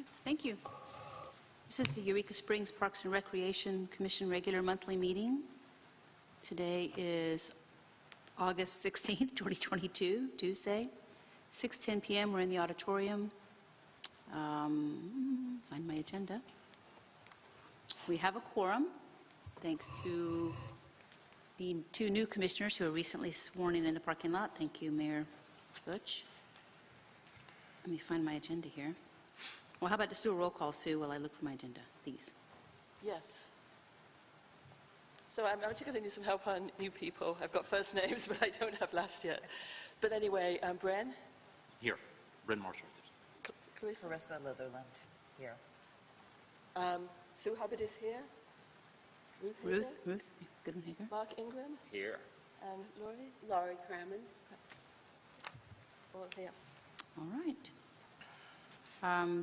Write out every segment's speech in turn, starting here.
Okay, thank you. This is the Eureka Springs Parks and Recreation Commission regular monthly meeting. Today is August 16th, 2022, Tuesday, 6:10 p.m. We're in the auditorium. Find my agenda. We have a quorum, thanks to the two new commissioners who were recently sworn in the parking lot. Thank you, Mayor Butch. Let me find my agenda here. Well, how about just do a roll call, Sue, while I look for my agenda, please? Yes. So I'm actually going to need some help on new people. I've got first names, but I don't have last yet. But anyway, Bren? Here. Bren Marshall. Carissa? Carissa Litherland, here. Sue Hubbard is here. Ruth Hager? Ruth Goodenhager. Mark Ingram? Here. And Laurie? Laurie Cramen. All here. All right.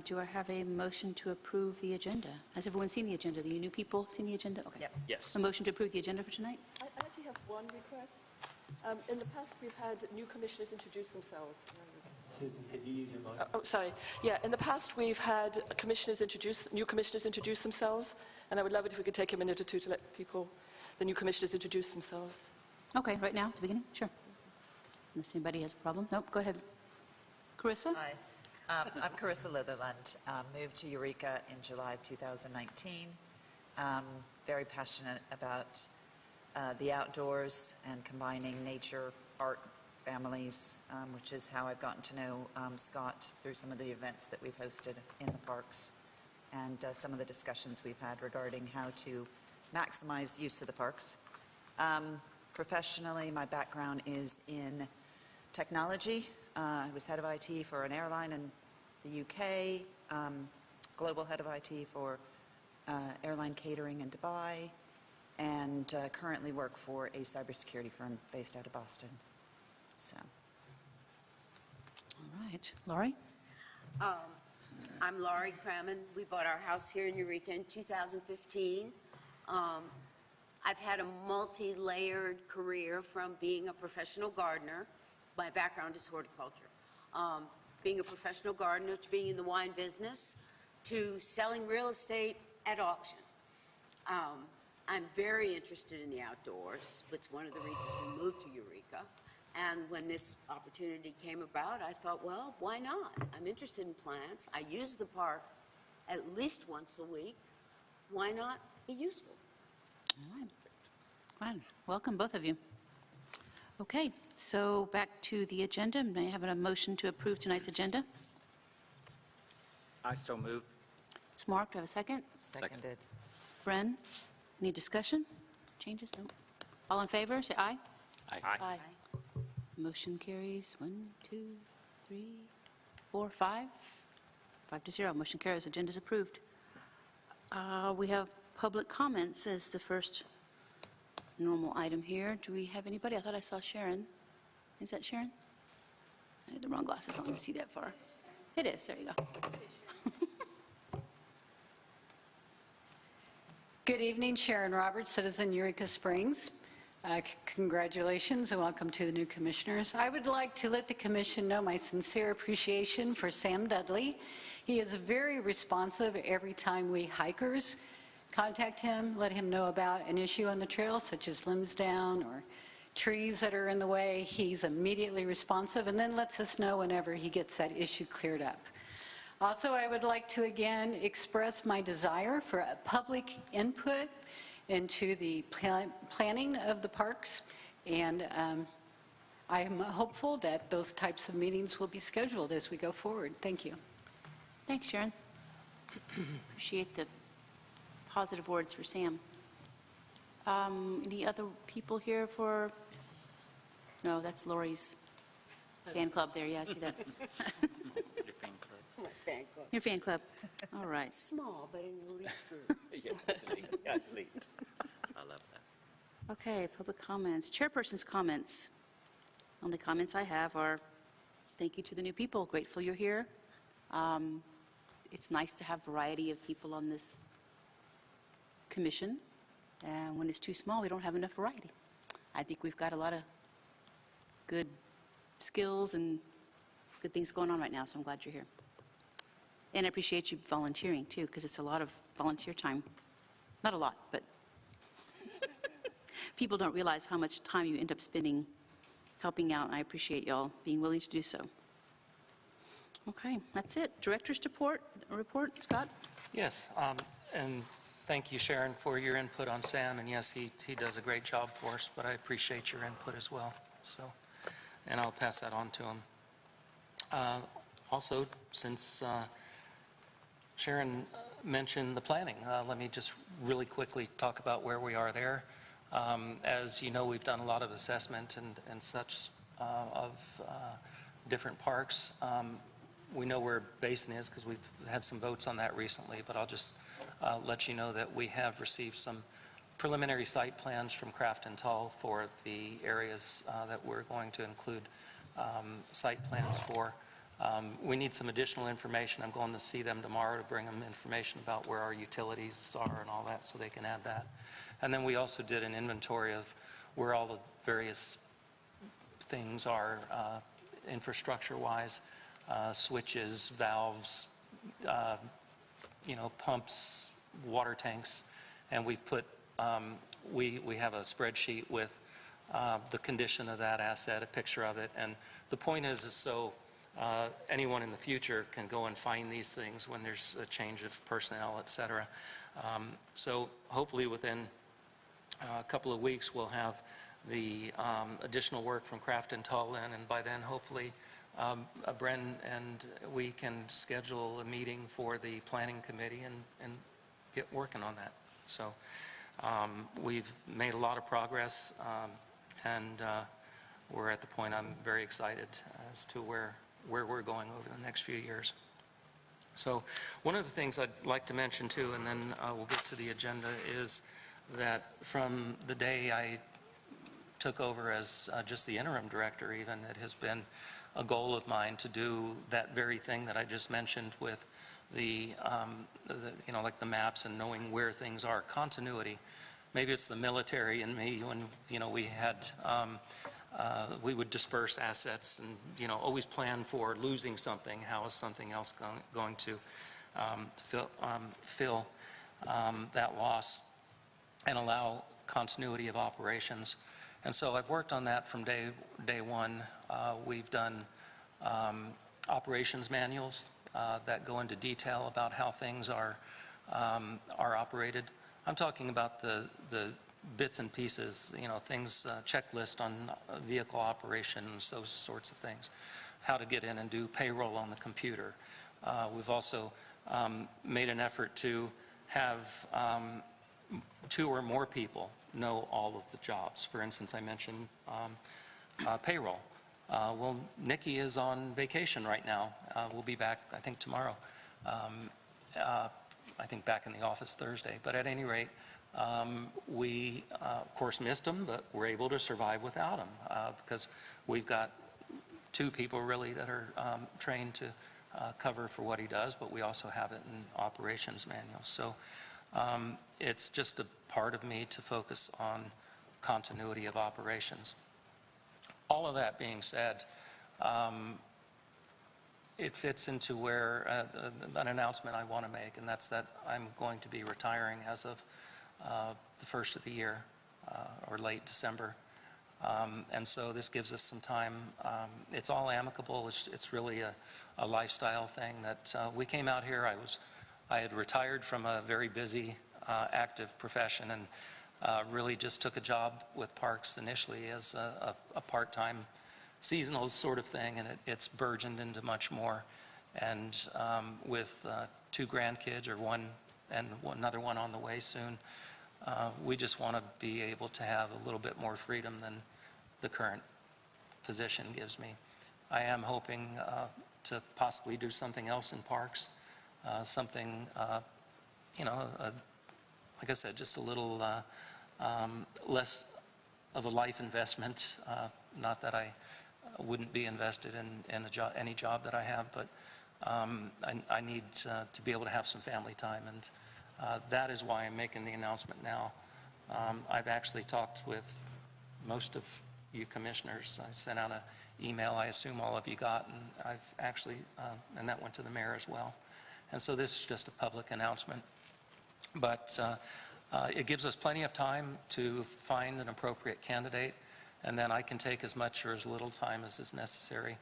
Do I have a motion to approve the agenda? Has everyone seen the agenda? The new people seen the agenda? Okay. Yep. Yes. A motion to approve the agenda for tonight? I actually have one request. In the past, we've had new commissioners introduce themselves. Susan, could you use your mic? Sorry. Yeah, in the past, we've had new commissioners introduce themselves, and I would love it if we could take a minute or two to let the new commissioners introduce themselves. Okay, right now, at the beginning? Sure. Unless anybody has a problem. Nope, go ahead. Carissa? Hi. I'm Carissa Litherland. Moved to Eureka in July of 2019. Very passionate about the outdoors and combining nature, art, families, which is how I've gotten to know Scott through some of the events that we've hosted in the parks and some of the discussions we've had regarding how to maximize the use of the parks. Professionally, my background is in technology. I was head of IT for an airline in the UK, global head of IT for airline catering in Dubai, and currently work for a cybersecurity firm based out of Boston. So. All right. Laurie? I'm Laurie Cramen. We bought our house here in Eureka in 2015. I've had a multi-layered career from being a professional gardener. My background is horticulture. Being a professional gardener to being in the wine business to selling real estate at auction. I'm very interested in the outdoors. It's one of the reasons we moved to Eureka. And when this opportunity came about, I thought, well, why not? I'm interested in plants. I use the park at least once a week. Why not be useful? All right. Fine. Welcome, both of you. Okay, so back to the agenda. May I have a motion to approve tonight's agenda? I so move. It's Mark. Do I have a second? Seconded. Bren? Any discussion? Changes? No. All in favor? Say aye. Aye. Motion carries 1, 2, 3, 4, 5. 5-0. Motion carries. Agenda is approved. We have public comments as the first normal item here. Do we have anybody? I thought I saw Sharon. Is that Sharon? I had the wrong glasses on to see that far. It is. There you go. Good evening, Sharon Roberts, citizen Eureka Springs. Congratulations and welcome to the new commissioners. I would like to let the commission know my sincere appreciation for Sam Dudley. He is very responsive every time we hikers contact him, let him know about an issue on the trail, such as limbs down or trees that are in the way. He's immediately responsive and then lets us know whenever he gets that issue cleared up. Also, I would like to again express my desire for a public input into the planning of the parks, and I am hopeful that those types of meetings will be scheduled as we go forward. Thank you. Thanks, Sharon. Appreciate the positive words for Sam. Any other people here for? No, that's Laurie's fan club there. Yeah, I see that. Your fan club. My fan club. Your fan club. All right. Small, but an elite group. Yeah, elite. I love that. Okay, public comments. Chairperson's comments. Only comments I have are thank you to the new people. Grateful you're here. It's nice to have variety of people on this commission. And when it's too small, we don't have enough variety. I think we've got a lot of good skills and good things going on right now, so I'm glad you're here. And I appreciate you volunteering, too, because it's a lot of volunteer time. Not a lot, but people don't realize how much time you end up spending helping out, and I appreciate y'all being willing to do so. Okay, that's it. Director's report, Scott? Yes, and thank you, Sharon, for your input on Sam, and yes, he does a great job for us, but I appreciate your input as well, so, and I'll pass that on to him. Also, since Sharon mentioned the planning, let me just really quickly talk about where we are there. As you know, we've done a lot of assessment and such of different parks. We know where Basin is because we've had some votes on that recently, but I'll just let you know that we have received some preliminary site plans from Craft and Tall for the areas that we're going to include site plans for. We need some additional information. I'm going to see them tomorrow to bring them information about where our utilities are and all that so they can add that. And then we also did an inventory of where all the various things are infrastructure-wise, switches, valves, pumps, water tanks, and we've put, we have a spreadsheet with the condition of that asset, a picture of it, and the point is so anyone in the future can go and find these things when there's a change of personnel, et cetera. So hopefully within a couple of weeks we'll have the additional work from Craft and Tall in, and by then hopefully Bren and we can schedule a meeting for the planning committee and get working on that. So we've made a lot of progress, and we're at the point I'm very excited as to where we're going over the next few years. So one of the things I'd like to mention too, and then we'll get to the agenda, is that from the day I took over as just the interim director even, it has been a goal of mine to do that very thing that I just mentioned with the like the maps and knowing where things are, continuity. Maybe it's the military in me when, we had, we would disperse assets and, always plan for losing something. How is something else going to fill that loss and allow continuity of operations? And so I've worked on that from day one. We've done operations manuals that go into detail about how things are operated. I'm talking about the bits and pieces, things, checklist on vehicle operations, those sorts of things, how to get in and do payroll on the computer. We've also made an effort to have 2 or more people know all of the jobs. For instance, I mentioned payroll. Well, Nikki is on vacation right now. We'll be back, I think, tomorrow. I think back in the office Thursday. But at any rate, we, of course, missed him, but we're able to survive without him because we've got 2 people really that are trained to cover for what he does, but we also have it in operations manuals. So it's just a part of me to focus on continuity of operations. All of that being said, it fits into where an announcement I want to make, and that's that I'm going to be retiring as of the first of the year, or late December. And so this gives us some time. It's all amicable. It's really a lifestyle thing that we came out here. I had retired from a very busy, active profession, and really just took a job with parks initially as a part-time seasonal sort of thing, and it's burgeoned into much more. And with 2 grandkids, or one and another one on the way soon, we just want to be able to have a little bit more freedom than the current position gives me. I am hoping to possibly do something else in parks, something, like I said, just a little less of a life investment. Not that I wouldn't be invested in any job that I have, but I need to be able to have some family time, and that is why I'm making the announcement now. I've actually talked with most of you commissioners. I sent out an email I assume all of you got, and I've actually, and that went to the mayor as well. And so this is just a public announcement. But it gives us plenty of time to find an appropriate candidate, and then I can take as much or as little time as is necessary.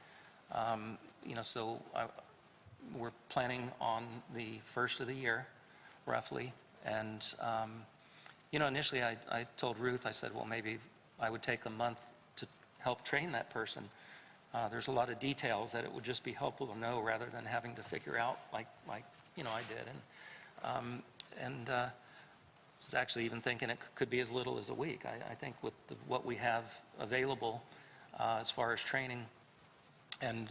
So we're planning on the first of the year, roughly. And, initially I told Ruth, I said, well, maybe I would take a month to help train that person. There's a lot of details that it would just be helpful to know rather than having to figure out like I did. And I was actually even thinking it could be as little as a week. I think with what we have available as far as training and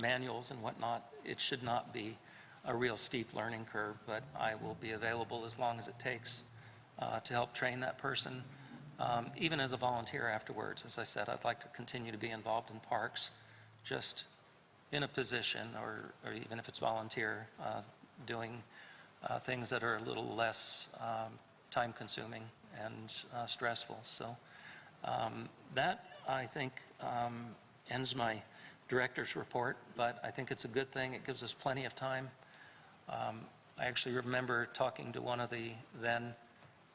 manuals and whatnot, it should not be a real steep learning curve, but I will be available as long as it takes to help train that person, even as a volunteer afterwards. As I said, I'd like to continue to be involved in parks, just in a position, or even if it's volunteer, doing things that are a little less time-consuming and stressful. So that, I think, ends my director's report, but I think it's a good thing. It gives us plenty of time. I actually remember talking to one of the then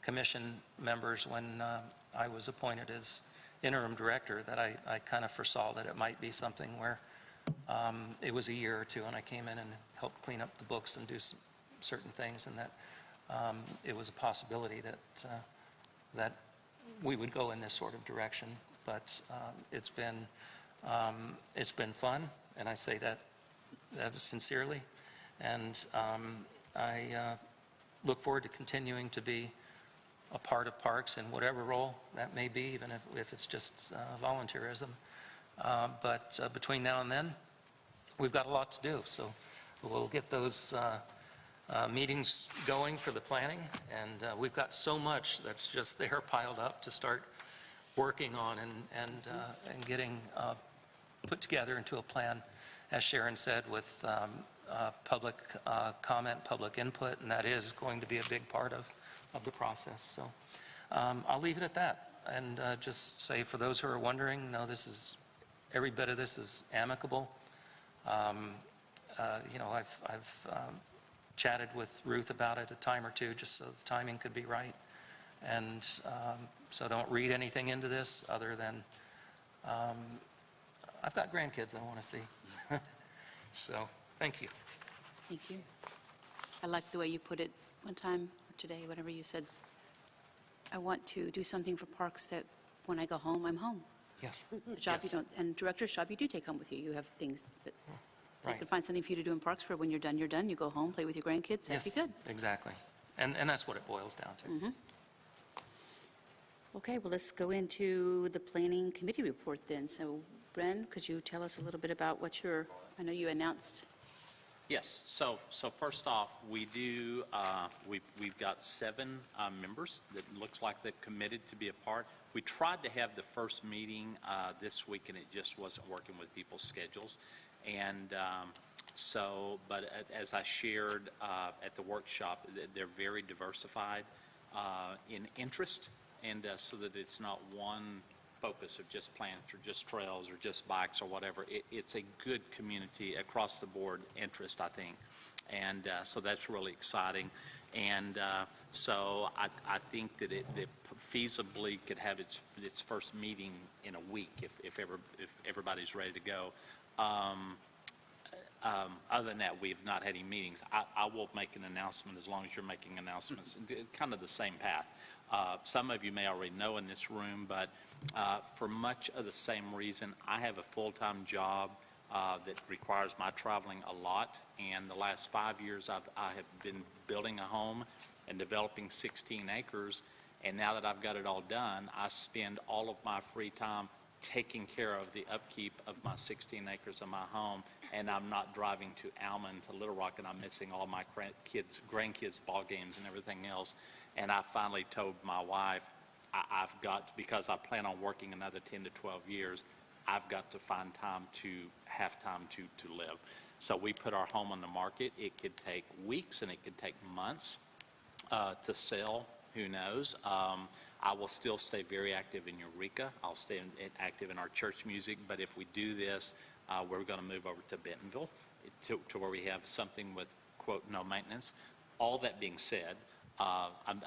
commission members when I was appointed as interim director, that I kind of foresaw that it might be something where it was a year or two and I came in and helped clean up the books and do certain things, and that it was a possibility that we would go in this sort of direction. But it's been fun, and I say that sincerely, and I look forward to continuing to be a part of parks in whatever role that may be, even if it's just volunteerism. But between now and then, we've got a lot to do, so we'll get those meetings going for the planning, and we've got so much that's just there piled up to start working on and getting put together into a plan, as Sharon said, with public comment, public input, and that is going to be a big part of the process. So I'll leave it at that, and just say, for those who are wondering, no, every bit of this is amicable. I've chatted with Ruth about it a time or two, just so the timing could be right. And so don't read anything into this other than I've got grandkids I want to see. So thank you. Thank you. I like the way you put it one time, or today, whatever you said. I want to do something for parks that when I go home, I'm home. Yes. The job Yes. you don't, and director's job you do take home with you. You have things that you Right. can find something for you to do in parks where when you're done, you're done. You go home, play with your grandkids. That'd be Yes, good. exactly. And that's what it boils down to. Okay, well, let's go into the planning committee report then. So, Bren, could you tell us a little bit about what I know you announced. Yes, so first off, we've got 7 members that looks like they've committed to be a part. We tried to have the first meeting this week, and it just wasn't working with people's schedules. And but as I shared at the workshop, they're very diversified in interest, and so that it's not one focus of just plants or just trails or just bikes or whatever. It's a good community across the board interest, I think. And so that's really exciting. And so I think that it feasibly could have its first meeting in a week if everybody's ready to go. Other than that, we've not had any meetings. I will make an announcement as long as you're making announcements, kind of the same path. Some of you may already know in this room, but for much of the same reason, I have a full-time job that requires my traveling a lot, and the last 5 years I have been building a home and developing 16 acres, and now that I've got it all done, I spend all of my free time taking care of the upkeep of my 16 acres of my home, and I'm not driving to Almond, to Little Rock, and I'm missing all my grandkids' ball games and everything else. And I finally told my wife, I've got, because I plan on working another 10 to 12 years, I've got to find time to have time to live. So we put our home on the market. It could take weeks and it could take months to sell. Who knows? I will still stay very active in Eureka. I'll stay active in our church music. But if we do this, we're going to move over to Bentonville to where we have something with quote, no maintenance. All that being said, I'm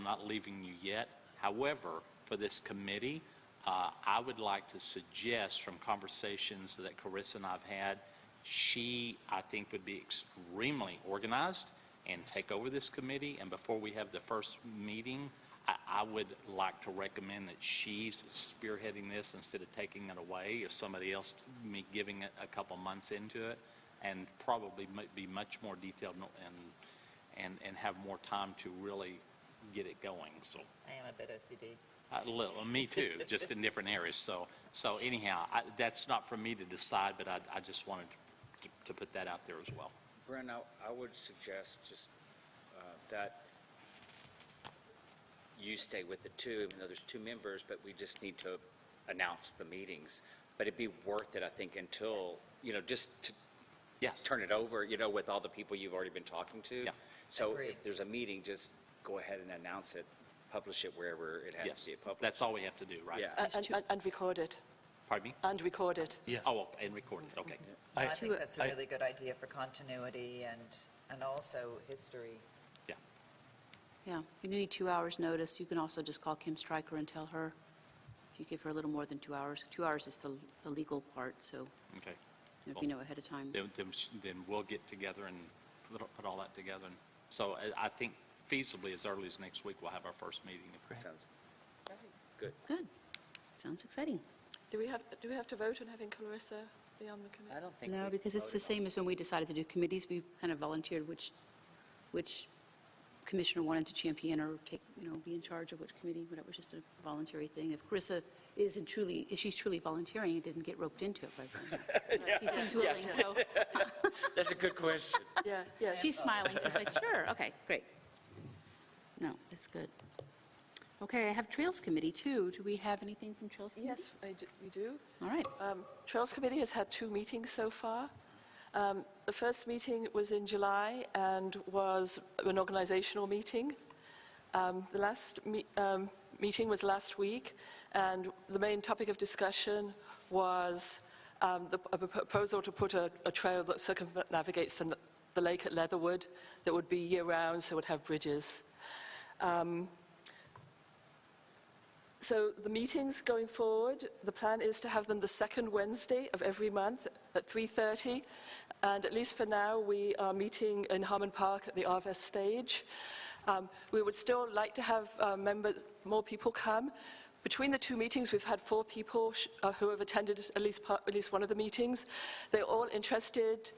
not leaving you yet. However, for this committee, I would like to suggest from conversations that Carissa and I have had, she, I think, would be extremely organized and take over this committee. And before we have the first meeting, I would like to recommend that she's spearheading this instead of taking it away, or somebody else me giving it a couple months into it, and probably be much more detailed and have more time to really get it going. So I am a bit OCD. a little, me too, just in different areas. So anyhow, that's not for me to decide, but I just wanted to put that out there as well. Brent, I would suggest just that you stay with the two, even though there's two members, but we just need to announce the meetings. But it'd be worth it, I think, until, just to turn it over, with all the people you've already been talking to. Yeah. So Agreed. if there's a meeting, just go ahead and announce it, publish it wherever it has Yes, to be published. that's all we have to do, right? Yeah. And record it. Pardon me? And record it. Yes. Oh, and record it, okay. I think that's a really good idea for continuity and also history. Yeah. Yeah, if you need 2 hours' notice, you can also just call Kim Stryker and tell her, if you give her a little more than 2 hours. 2 hours is the legal part, so Okay. if you know ahead of time. Then we'll get together and put all that together. And so I think feasibly as early as next week, we'll have our first meeting. Sounds good. Good. Sounds exciting. Do we have to vote on having Carissa be on the committee? I don't think No, we because it's the voted on same as when we decided to do committees. We kind of volunteered which commissioner wanted to champion or be in charge of which committee, but it was just a voluntary thing. If Carissa if she's truly volunteering, and didn't get roped into it by Brenda. She seems willing, so That's a good question. Yeah. she's smiling. She's like, sure, okay, great. No, that's good. Okay, I have Trails Committee, too. Do we have anything from Trails Committee? Yes, we do. All right. Trails Committee has had 2 meetings so far. The first meeting was in July and was an organizational meeting. The last meeting was last week, and the main topic of discussion was a proposal to put a trail that circumnavigates the lake at Leatherwood that would be year-round, so it would have bridges. So the meetings going forward, the plan is to have them the second Wednesday of every month at 3:30. And at least for now, we are meeting in Harmon Park at the Arvest stage. We would still like to have more people come. Between the 2 meetings, we've had 4 people who have attended at least one of the meetings. They're all interested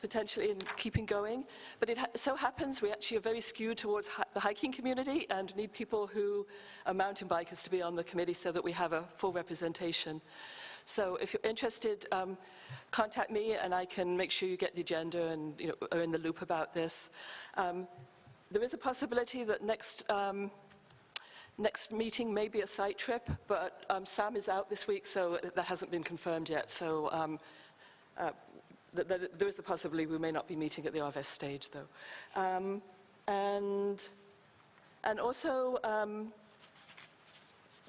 potentially in keeping going. But it so happens we actually are very skewed towards the hiking community and need people who are mountain bikers to be on the committee so that we have a full representation. So if you're interested, contact me and I can make sure you get the agenda and are in the loop about this. There is a possibility that next meeting may be a site trip, but Sam is out this week, so that hasn't been confirmed yet. So there is a possibility we may not be meeting at the Arvest stage, though. And also,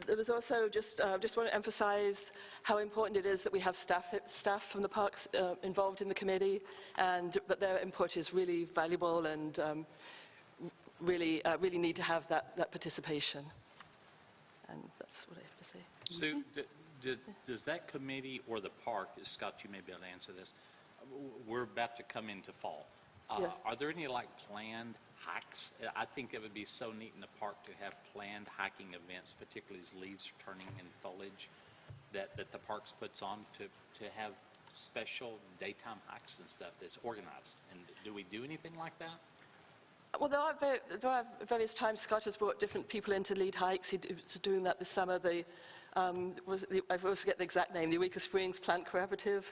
there was also just want to emphasize how important it is that we have staff from the parks involved in the committee, and that their input is really valuable and really need to have that participation. And that's what I have to say. Sue, does that committee or the park, Scott, you may be able to answer this, we're about to come into fall. Yeah. Are there any planned hikes? I think it would be so neat in the park to have planned hiking events, particularly as leaves are turning and foliage, that the parks puts on to have special daytime hikes and stuff that's organized. And do we do anything like that? Well, there are various times Scott has brought different people in to lead hikes. He's doing that this summer. I always forget the exact name, the Eureka Springs Plant Collaborative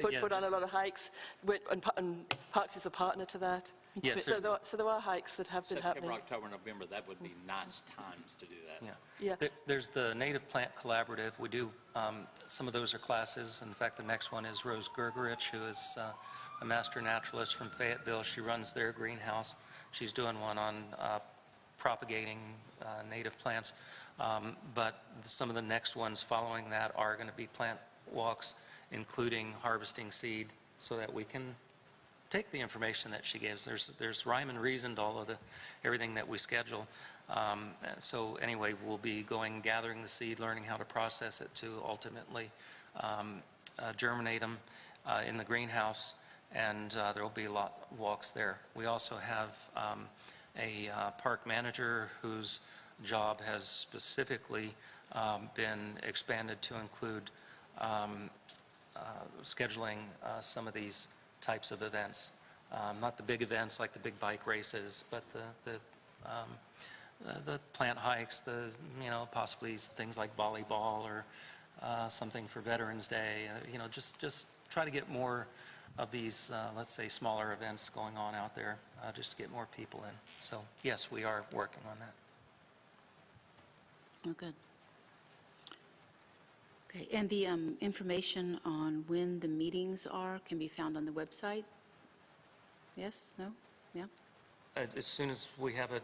put on a lot of hikes, and Parks is a partner to that. Yes, so there are hikes that have been happening. September, October, November, that would be nice times to do that. Yeah. There's the Native Plant Collaborative. We do, some of those are classes. In fact, the next one is Rose Gergerich, who is a master naturalist from Fayetteville. She runs their greenhouse. She's doing one on propagating native plants. But some of the next ones following that are going to be plant walks, including harvesting seed, so that we can take the information that she gives. There's rhyme and reason to all of everything that we schedule. So anyway, we'll be gathering the seed, learning how to process it to ultimately germinate them in the greenhouse, and there will be a lot of walks there. We also have a park manager whose job has specifically been expanded to include scheduling some of these types of events. Not the big events like the big bike races, but the plant hikes, possibly things like volleyball or something for Veterans Day. Just try to get more of these, let's say, smaller events going on out there, just to get more people in. So yes, we are working on that. Oh, good. Okay, and the information on when the meetings are can be found on the website? Yes? No? Yeah? As soon as we have a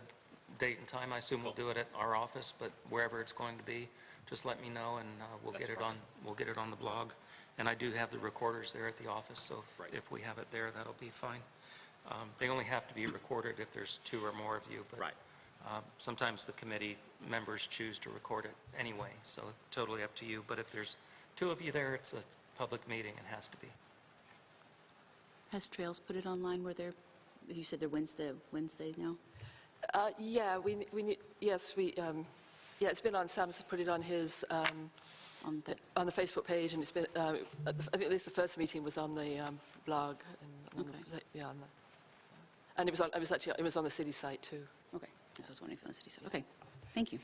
date and time, I assume we'll do it at our office, but wherever it's going to be, just let me know, and we'll get it on the blog. And I do have the recorders there at the office, so if we have it there, that'll be fine. They only have to be recorded if there's 2 or more of you, but sometimes the committee members choose to record it anyway, so totally up to you. But if there's 2 of you there, it's a public meeting, it has to be. Has Trails put it online where they're, you said they're Wednesday now? Yeah, it's been on, Sam's put it on his, on the Facebook page, and it's been, I think at least the first meeting was on the blog. And it was on the city site too. Okay, yes, I was wondering if on the city site. Okay, thank you.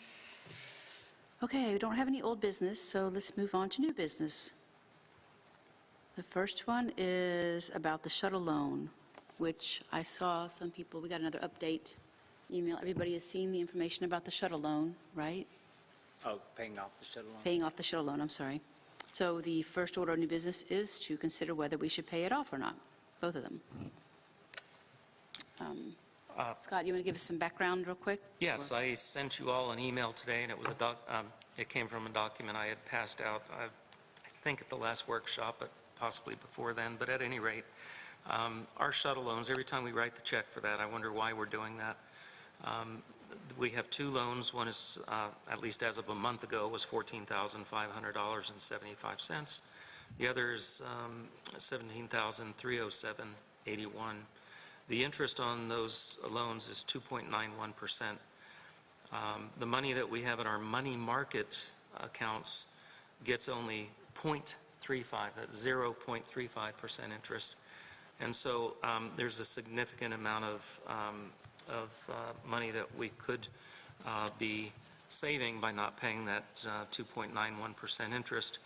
Okay, we don't have any old business, so let's move on to new business. The first one is about the shuttle loan, which I saw some people, we got another update email. Everybody has seen the information about the shuttle loan, right? Oh, paying off the shuttle loan? Paying off the shuttle loan, I'm sorry. So the first order of new business is to consider whether we should pay it off or not, both of them. Scott, you want to give us some background real quick? Yes, I sent you all an email today, and it was it came from a document I had passed out, I think at the last workshop, but possibly before then. But at any rate, our shuttle loans, every time we write the check for that, I wonder why we're doing that. We have 2 loans. One is, at least as of a month ago, was $14,500.75. The other is $17,307.81. The interest on those loans is 2.91%. The money that we have in our money market accounts gets only 0.35, that's 0.35% interest. And so there's a significant amount of money that we could be saving by not paying that 2.91% interest.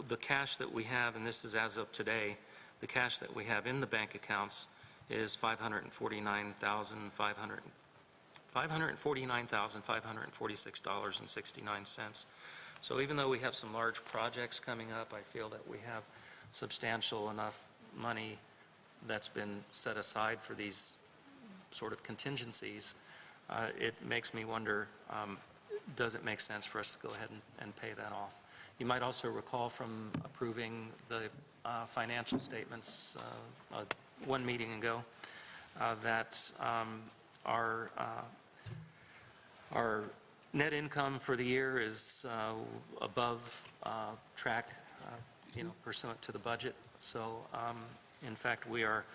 The cash that we have, and this is as of today, the cash that we have in the bank accounts is $549,546.69. So even though we have some large projects coming up, I feel that we have substantial enough money that's been set aside for these sort of contingencies. It makes me wonder, does it make sense for us to go ahead and pay that off? You might also recall from approving the financial statements one meeting ago that our net income for the year is above track, pursuant to the budget. So, in fact, we are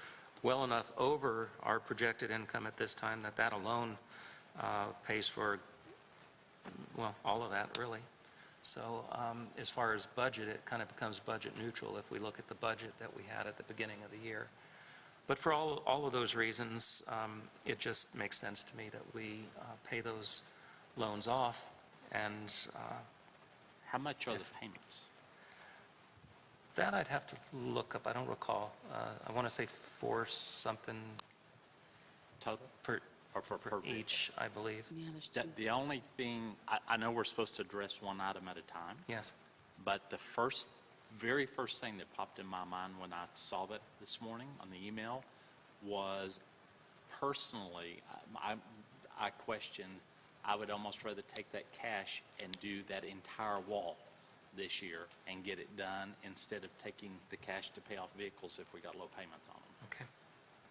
well enough over our projected income at this time that alone pays for, well, all of that, really. So as far as budget, it kind of becomes budget neutral if we look at the budget that we had at the beginning of the year. But for all of those reasons, it just makes sense to me that we pay those loans off. And how much are the payments? That I'd have to look up. I don't recall. I want to say 4 something total per each, I believe. Yeah, there's 2. The only thing, I know we're supposed to address one item at a time. Yes. But the very first thing that popped in my mind when I saw that this morning on the email was, personally, I questioned, I would almost rather take that cash and do that entire wall this year and get it done instead of taking the cash to pay off vehicles if we got low payments on them. Okay.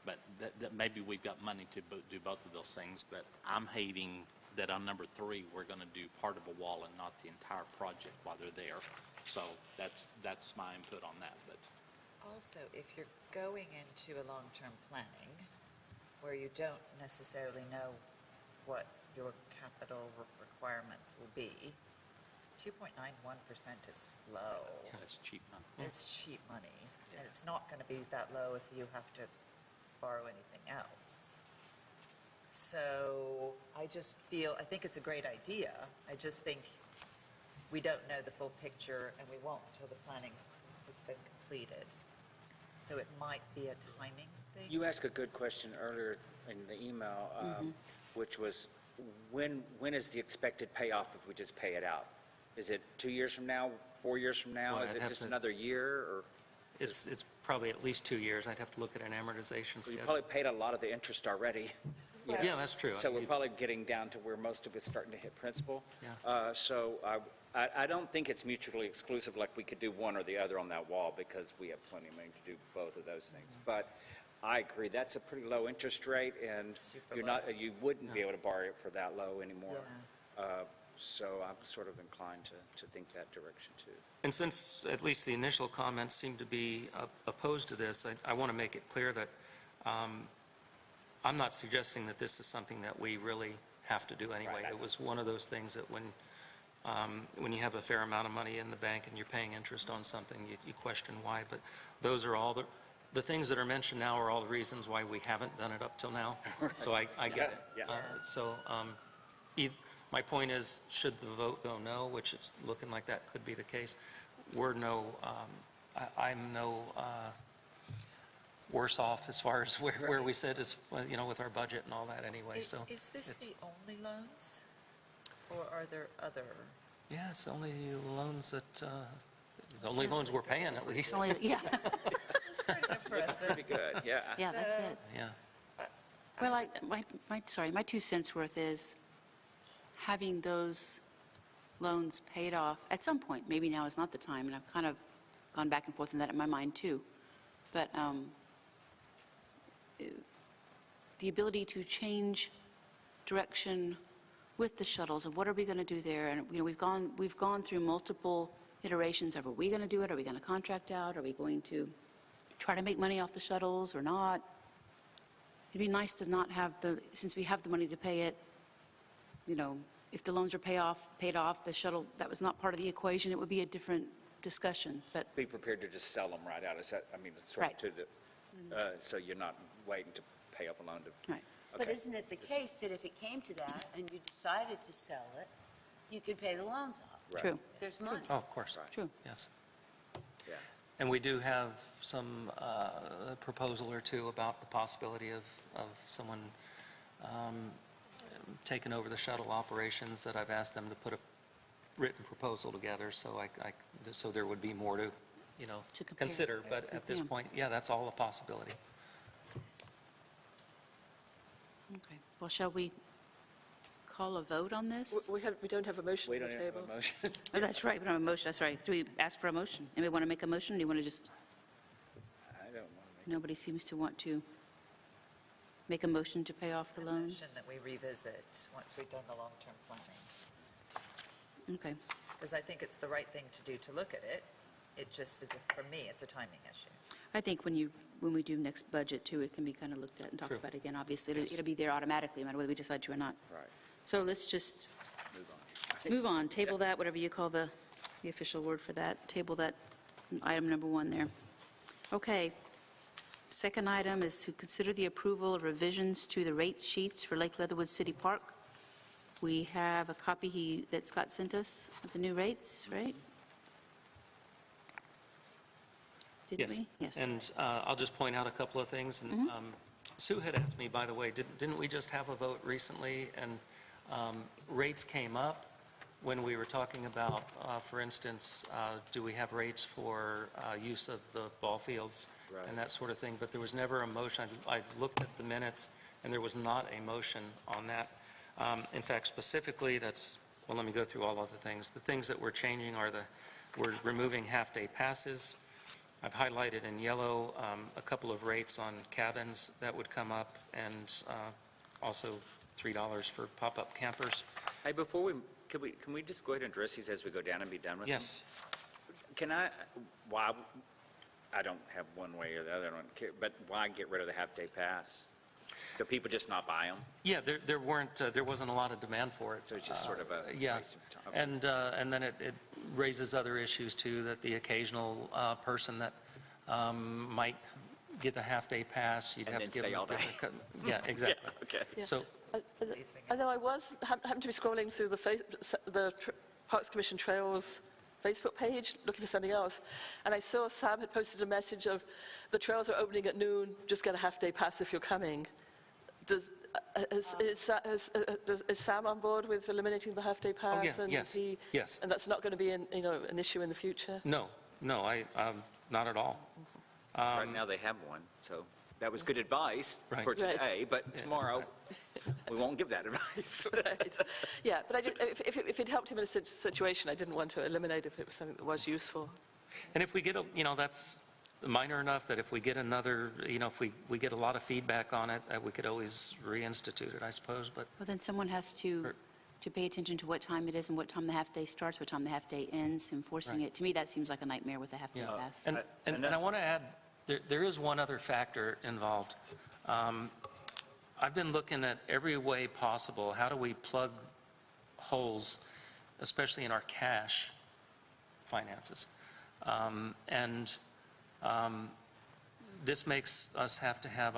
But that maybe we've got money to do both of those things, but I'm hating that on number 3, we're going to do part of a wall and not the entire project while they're there. So that's my input on that, but. Also, if you're going into a long-term planning where you don't necessarily know what your capital requirements will be, 2.91% is low. Yeah, that's cheap money. It's cheap money, and it's not going to be that low if you have to borrow anything else. So I think it's a great idea. I just think we don't know the full picture, and we won't until the planning has been completed. So it might be a timing thing. You asked a good question earlier in the email, which was, when is the expected payoff if we just pay it out? Is it 2 years from now, 4 years from now? Well, Is I'd it have just to- another year, or? It's probably at least 2 years. I'd have to look at an amortization We schedule. probably paid a lot of the interest already. Yeah, that's true. So we're probably getting down to where most of it's starting to hit principal. Yeah. So I don't think it's mutually exclusive, like we could do one or the other on that wall, because we have plenty of money to do both of those things. But I agree, that's a pretty low interest rate, and Super you wouldn't be able to borrow it for that low anymore. Yeah. So I'm sort of inclined to think that direction, too. And since at least the initial comments seem to be opposed to this, I want to make it clear that I'm not suggesting that this is something that we really have to do anyway. Right. It was one of those things that when you have a fair amount of money in the bank and you're paying interest on something, you question why. But those are all the things that are mentioned now are all the reasons why we haven't done it up till now. So I get it. Yeah. My point is, should the vote go no, which it's looking like that could be the case, I'm no worse off as far as where we sit as, with our budget and all that anyway, so. Is this the only loans, or are there other? Yeah, it's the only loans that, the only loans we're paying at least. Yeah, It's pretty impressive. Pretty good, yeah. yeah, that's it. Yeah. Well, my 2 cents worth is having those loans paid off at some point. Maybe now is not the time, and I've kind of gone back and forth in that in my mind too. But the ability to change direction with the shuttles, and what are we going to do there? And we've gone through multiple iterations of, are we going to do it? Are we going to contract out? Are we going to try to make money off the shuttles or not? It'd be nice to not have since we have the money to pay it, if the loans are paid off, the shuttle, that was not part of the equation, it would be a different discussion, but. Be prepared to just sell them right out. Is that, it's sort of Right. to the, so you're not waiting to pay off a loan to. Right. But Okay. isn't it the case that if it came to that and you decided to sell it, you could pay the loans off? Right. True, There's money. Oh, of course. true. Yes. Yeah. And we do have some proposal or two about the possibility of someone taking over the shuttle operations that I've asked them to put a written proposal together, so so there would be more to, To compare. consider. But at this Yeah. point, yeah, that's all a possibility. Okay, well, shall we call a vote on this? We don't have a motion We on don't the even have table. a motion. Oh, that's right, we don't have a motion, that's right. Do we ask for a motion? Anybody want to make a motion, or do you want to just, I don't want to make. nobody seems to want to make a motion to pay off the loans? Motion that we revisit once we've done the long-term planning. Okay, Because I think it's the right thing to do to look at it. It just is, for me, it's a timing issue. I think when we do next budget too, it can be kind of looked at and talked True. about again, obviously. It'll be there automatically, no matter whether we decide to or not. Right, So let's just move on. move on, table that, whatever you call the official word for that, table that item number 1 there. Okay. Second item is to consider the approval of revisions to the rate sheets for Lake Leatherwood City Park. We have a copy that Scott sent us of the new rates, right? Didn't we? Yes. And I'll just point out a couple of things. And Sue had asked me, by the way, didn't we just have a vote recently? And rates came up when we were talking about, for instance, do we have rates for use of the ball fields Right. and that sort of thing? But there was never a motion. I looked at the minutes, and there was not a motion on that. In fact, specifically, let me go through all of the things. The things that we're changing are We're removing half-day passes. I've highlighted in yellow a couple of rates on cabins that would come up, and also $3 for pop-up campers. Hey, can we just go ahead and address these as we go down and be done with them? Yes. Why, I don't have one way or the other, I don't care, but why get rid of the half-day pass? Do people just not buy them? Yeah, there wasn't a lot of demand for it. So it's just sort of a Yeah, waste of time. and then it raises other issues too, that the occasional person that might get the half-day pass, you'd And have then to give stay them all day. Yeah, exactly. Okay. Yeah. So, Although I happened to be scrolling through the Parks Commission Trails Facebook page, looking for something else, and I saw Sam had posted a message of the trails are opening at noon, just get a half-day pass if you're coming. Is Sam on board with eliminating the half-day pass? yeah, And yes, yes. And that's not going to be an issue in the future? no, not at all. Right now, they have one, so that was good advice Right. for Right. today, but tomorrow, we won't give that advice. Right. Yeah, but if it helped him in a situation, I didn't want to eliminate if it was something that was useful. And if we get, that's minor enough that if we get another, if we get a lot of feedback on it, we could always reinstitute it, I suppose, but Well, then someone has to pay attention to what time it is and what time the half-day starts, what time the half-day ends, enforcing Right. it. To me, that seems like a nightmare with a half-day Yeah. pass. And I want to add, there is one other factor involved. I've been looking at every way possible, how do we plug holes, especially in our cash finances? This makes us have to have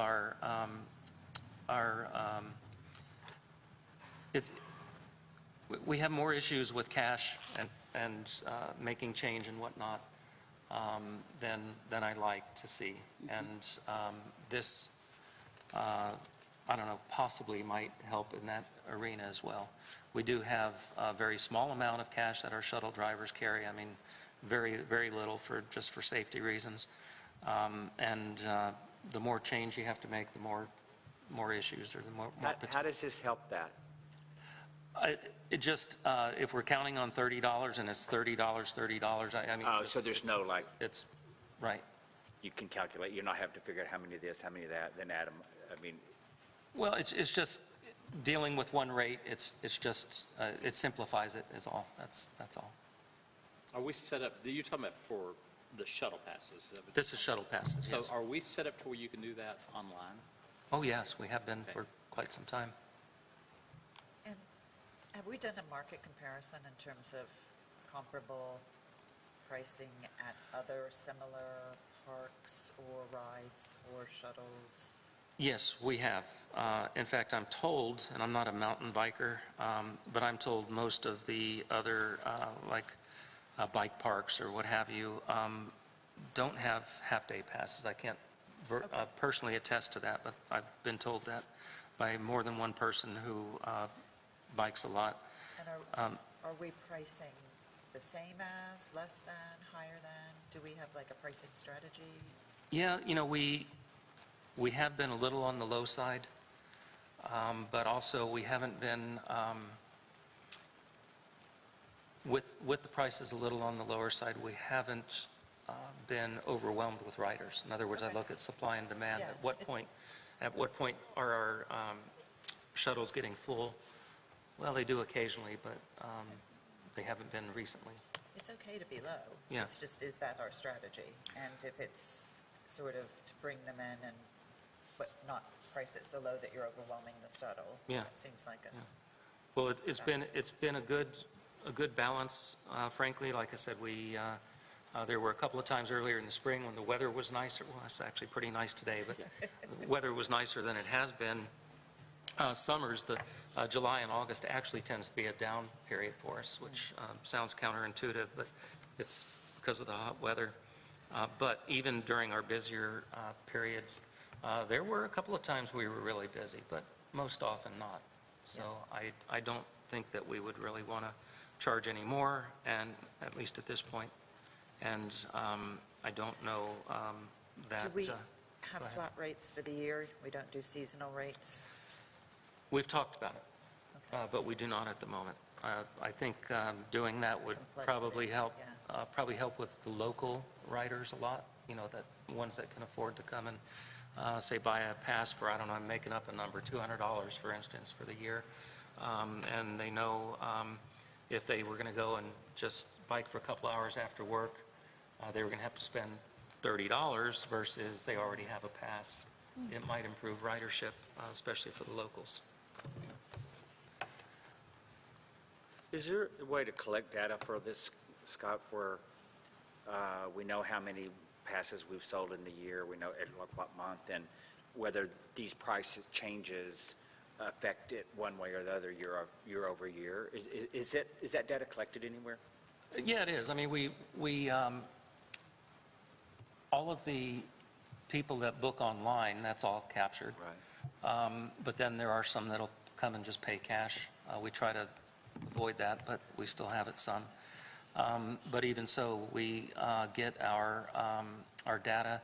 we have more issues with cash and making change and whatnot than I like to see. And this, I don't know, possibly might help in that arena as well. We do have a very small amount of cash that our shuttle drivers carry. I mean, very, very little just for safety reasons. The more change you have to make, the more issues or the more How does this help that? It just, if we're counting on $30 and it's $30, I mean. Oh, so there's no, like, It's, right. you can calculate, you're not having to figure out how many of this, how many of that, then add them, I mean, Well, it's just dealing with one rate, it's just, it simplifies it is all, that's all. Are we set up, you're talking about for the shuttle passes? This is shuttle passes, So yes. are we set up to where you can do that online? Oh, yes, we have been for quite some time. And have we done a market comparison in terms of comparable pricing at other similar parks or rides or shuttles? Yes, we have. In fact, I'm told, and I'm not a mountain biker, but I'm told most of the other, bike parks or what have you, don't have half-day passes. I can't personally attest to that, but I've been told that by more than one person who bikes a lot. And are we pricing the same as, less than, higher than? Do we have like a pricing strategy? Yeah, we have been a little on the low side, but also we haven't been, with the prices a little on the lower side, we haven't been overwhelmed with riders. In other words, I Okay. look at supply and demand. Yeah. At what point are our shuttles getting full? Well, they do occasionally, but they haven't been recently. It's okay to be low. Yeah. It's just, is that our strategy? And if it's sort of to bring them in and, but not price it so low that you're overwhelming the shuttle. Yeah. It seems like a. Yeah. Well, it's been a good balance, frankly. Like I said, there were a couple of times earlier in the spring when the weather was nicer. Well, it's actually pretty nice today, but the weather was nicer than it has been. Summers, the July and August actually tends to be a down period for us, which sounds counterintuitive, but it's because of the hot weather. But even during our busier periods, there were a couple of times we were really busy, but most often not. So I don't think that we would really want to charge any more, and at least at this point. And I don't know that. Do we go have ahead. flat rates for the year? We don't do seasonal rates? We've talked about it, Okay. but we do not at the moment. I think doing that would Complexity, probably help probably help with the local riders a lot, that ones that can afford to come and, say, buy a pass for, I don't know, I'm making up a number, $200, for instance, for the year. And they know if they were going to go and just bike for a couple hours after work, they were going to have to spend $30 versus they already have a pass. It might improve ridership, especially for the locals. Is there a way to collect data for this, Scott, where we know how many passes we've sold in the year, we know at what month, and whether these prices changes affect it one way or the other year over year? Is that data collected anywhere? Yeah, it is. I mean, we all of the people that book online, that's all captured. Right. But then there are some that'll come and just pay cash. We try to avoid that, but we still have it some. But even so, we get our data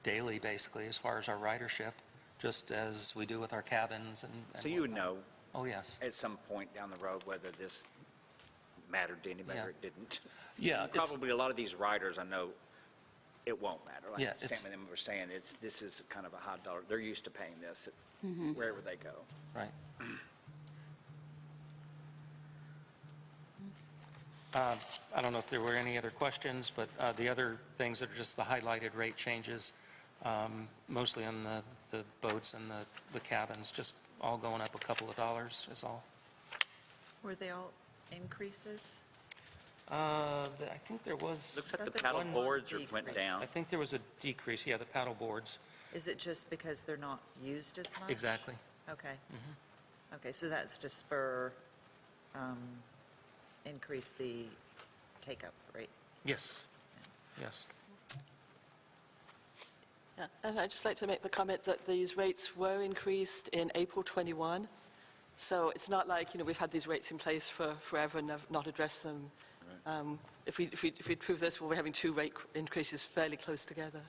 daily, basically, as far as our ridership, just as we do with our cabins. And So you would know Oh, yes. at some point down the road whether this mattered to anybody Yeah. or it didn't? Yeah, And it's- probably a lot of these riders, I know, it won't matter. Like Yeah, Sam it's- and them were saying, this is kind of a high dollar. They're used to paying this wherever they go. Right. I don't know if there were any other questions, but the other things that are just the highlighted rate changes, mostly on the boats and the cabins, just all going up a couple of dollars is all. Were they all increases? I think there was, Looks like the That's paddle one boards are decrease. went down. I think there was a decrease, yeah, the paddle boards, Is it just because they're not used as much? exactly. Okay. Okay, so that's to spur, increase the take-up rate. Yes, yes. Yeah, and I'd just like to make the comment that these rates were increased in April 21. So it's not like, we've had these rates in place for forever and have not addressed them. If we prove this, we'll be having two rate increases fairly close together.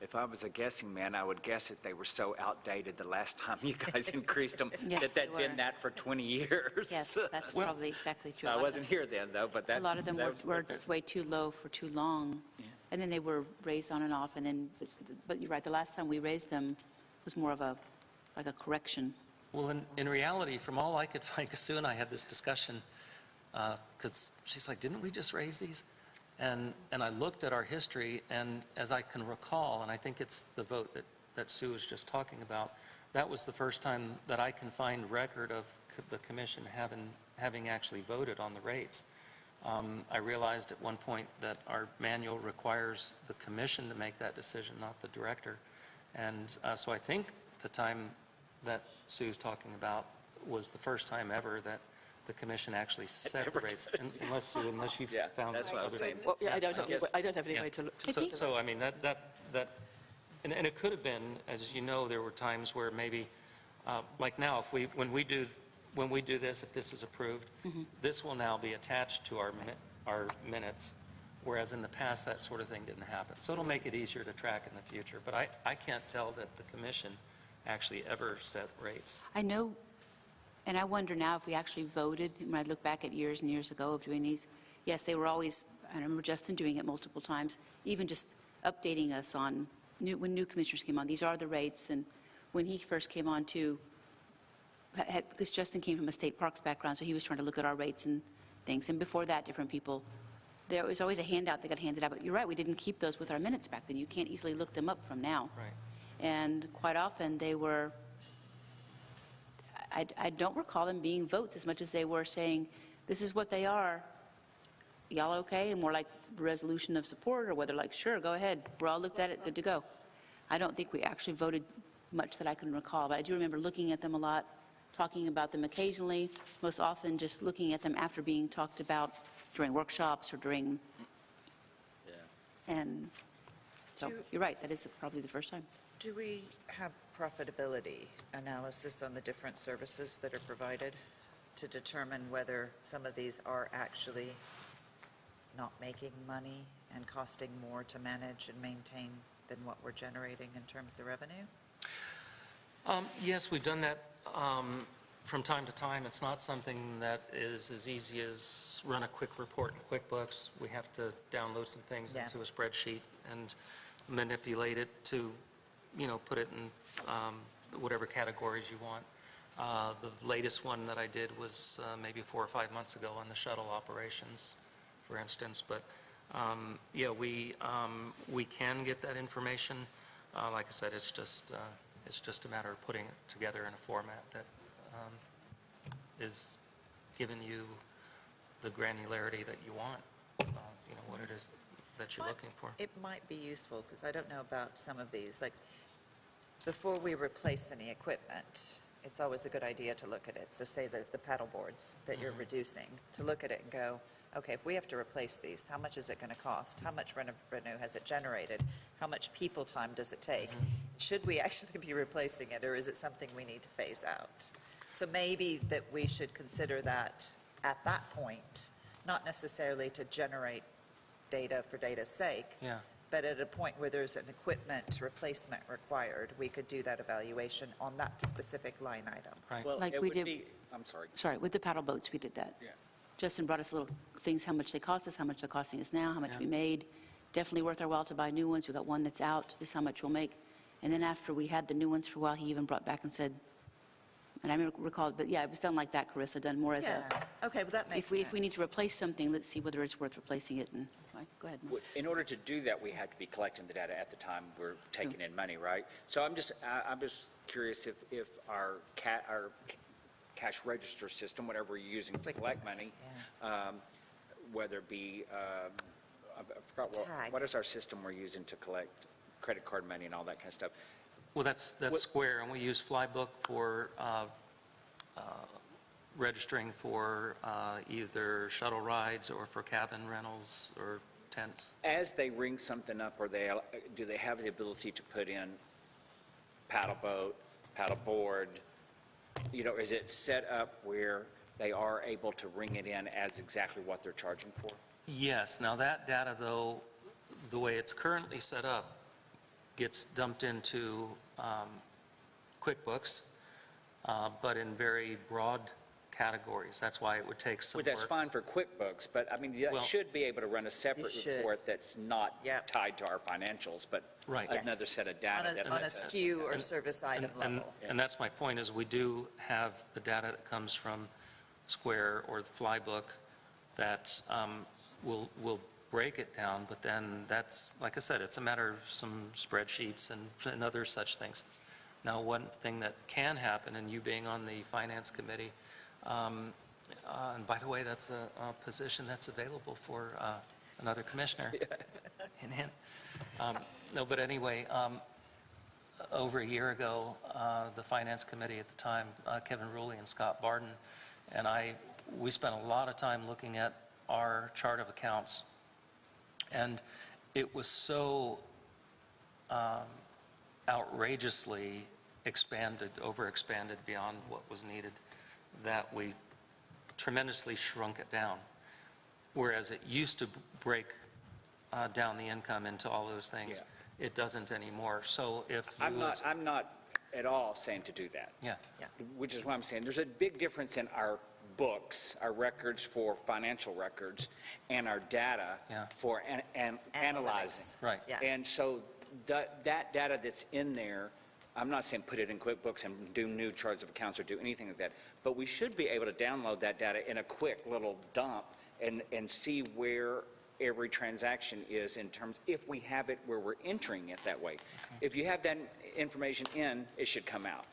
If I was a guessing man, I would guess that they were so outdated the last time you guys increased them, Yes, that they they'd been were. that for 20 years. Yes, that's probably exactly true. I wasn't here then, though, but that's... A lot of them that- were way too low for too long. Yeah. And then they were raised on and off, and then, but you're right, the last time we raised them was more of like a correction. Well, in reality, from all I could find, because Sue and I had this discussion, because she's like, didn't we just raise these? And I looked at our history, and as I can recall, and I think it's the vote that Sue was just talking about, that was the first time that I can find record of the commission having actually voted on the rates. I realized at one point that our manual requires the commission to make that decision, not the director. And so I think the time that Sue's talking about was the first time ever that the commission actually set the rates, unless you've Yeah, found that's what I was other- saying. Well, yeah, I don't have any Yeah. way to look. So I mean, and it could have been, as you know, there were times where maybe, like now, when we do this, if this is approved, this will now be attached to our minutes, whereas in the past, that sort of thing didn't happen. So it'll make it easier to track in the future. But I can't tell that the commission actually ever set rates. I know, and I wonder now if we actually voted, when I look back at years and years ago of doing these, yes, they were always, I remember Justin doing it multiple times, even just updating us on, when new commissioners came on, these are the rates, and when he first came on too, because Justin came from a state parks background, so he was trying to look at our rates and things, and before that, different people, there was always a handout that got handed out, but you're right, we didn't keep those with our minutes back then. You can't easily look them up from now. Right. And quite often, they were, I don't recall them being votes as much as they were saying, this is what they are, y'all okay? And more like resolution of support, or whether like, sure, go ahead, we're all looked at it, good to go. I don't think we actually voted much that I can recall, but I do remember looking at them a lot, talking about them occasionally, most often just looking at them after being talked about during workshops or during, and so you're right, that is probably the first time. Do we have profitability analysis on the different services that are provided to determine whether some of these are actually not making money and costing more to manage and maintain than what we're generating in terms of revenue? Yes, we've done that from time to time, it's not something that is as easy as run a quick report in QuickBooks. We have to download some things Yeah. into a spreadsheet and manipulate it to, put it in whatever categories you want. The latest one that I did was maybe 4 or 5 months ago on the shuttle operations, for instance. But yeah, we can get that information. Like I said, it's just a matter of putting it together in a format that is giving you the granularity that you want, what it is that you're looking for. It might be useful, because I don't know about some of these, like, before we replace any equipment, it's always a good idea to look at it. So say the paddle boards that you're reducing, to look at it and go, okay, if we have to replace these, how much is it going to cost? How much revenue has it generated? How much people time does it take? Should we actually be replacing it, or is it something we need to phase out? So maybe that we should consider that at that point, not necessarily to generate data for data's sake, Yeah. but at a point where there's an equipment replacement required, we could do that evaluation on that specific line item. Right. Well, Like it we would did- be, I'm sorry. Sorry, with the paddle boats, we did that. Yeah. Justin brought us little things, how much they cost us, how much they're costing us now, how much Yeah. we made. Definitely worth our while to buy new ones. We got one that's out. This is how much we'll make. And then after we had the new ones for a while, he even brought back and said, and I recalled, but yeah, it was done like that, Carissa, done more as a, Yeah, okay, well, that makes sense. if we need to replace something, let's see whether it's worth replacing it. And go ahead. In order to do that, we have to be collecting the data at the time we're taking in money, right? So I'm just curious if our cash register system, whatever we're using to collect QuickBooks, money, whether it be, I forgot, Tag. what is our system we're using to collect credit card money and all that kind of stuff? Well, that's Square, and we use Flybook for registering for either shuttle rides or for cabin rentals or tents. As they ring something up, do they have the ability to put in paddle boat, paddle board? Is it set up where they are able to ring it in as exactly what they're charging for? Yes. Now, that data, though, the way it's currently set up, gets dumped into QuickBooks, but in very broad categories. That's why it would take some Well, that's work. fine for QuickBooks, but I mean, that Well- should be able to run a separate should. report that's not Yep. tied to our financials, but Right. another Yes. set of data. that On a lets us- SKU or service item level. And that's my point, is we do have the data that comes from Square or the Flybook that will break it down, but then that's, like I said, it's a matter of some spreadsheets and other such things. Now, one thing that can happen, and you being on the Finance Committee, and by the way, that's a position that's available for another commissioner. Hint, hint. No, but anyway, over a year ago, the Finance Committee at the time, Kevin Ruley and Scott Barden, and we spent a lot of time looking at our chart of accounts, and it was so outrageously overexpanded beyond what was needed, that we tremendously shrunk it down. Whereas it used to break down the income into all those things. It doesn't anymore. So if you I'm not at all saying to do that. Yeah. Which is why I'm saying there's a big difference in our books, our records for financial records, and our data Yeah. for analyzing. Right. Yeah. And so that data that's in there, I'm not saying put it in QuickBooks and do new charts of accounts or do anything like that, but we should be able to download that data in a quick little dump and see where every transaction is in terms, if we have it where we're entering it that way. If you have that information in, it should come out.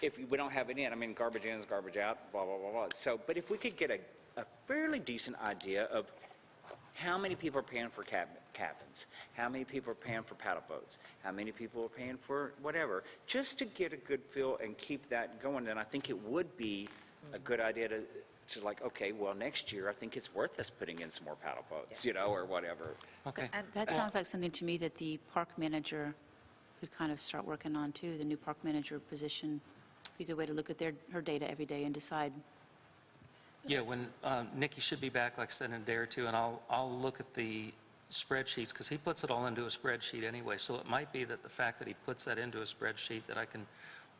If we don't have it in, I mean, garbage in is garbage out, blah, blah, blah, blah. So, but if we could get a fairly decent idea of how many people are paying for cabins, how many people are paying for paddle boats, how many people are paying for whatever, just to get a good feel and keep that going, then I think it would be a good idea to like, okay, well, next year, I think it's worth us putting in some more paddle boats, or whatever. Okay. And That sounds like something to me that the park manager could kind of start working on too, the new park manager position. Be a good way to look at her data every day and decide. Yeah, when Nikki should be back, like I said, in a day or two, and I'll look at the spreadsheets, because he puts it all into a spreadsheet anyway. So it might be that the fact that he puts that into a spreadsheet, that I can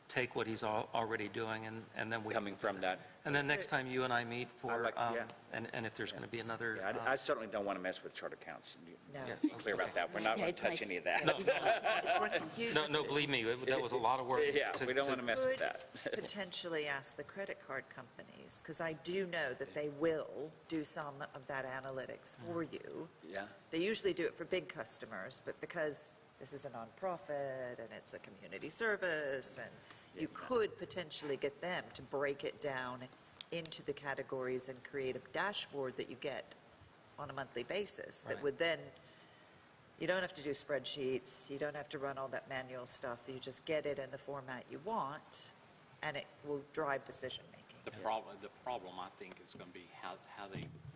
take what he's already doing, and then we... Coming from that. And then next time you and I meet for, like- yeah. and if there's going to be another... Yeah, I certainly don't want to mess with chart accounts. No. Be clear about that. We're not Yeah, going it's to touch nice. any of that. It's working. No, believe me, that was a lot of work. Yeah, we don't want to mess with that. Potentially ask the credit card companies, because I do know that they will do some of that analytics for you. Yeah. They usually do it for big customers, but because this is a nonprofit and it's a community service, and you could potentially get them to break it down into the categories and create a dashboard that you get on a monthly basis that would then, you don't have to do spreadsheets, you don't have to run all that manual stuff, you just get it in the format you want, and it will drive decision-making. The problem, I think, is going to be how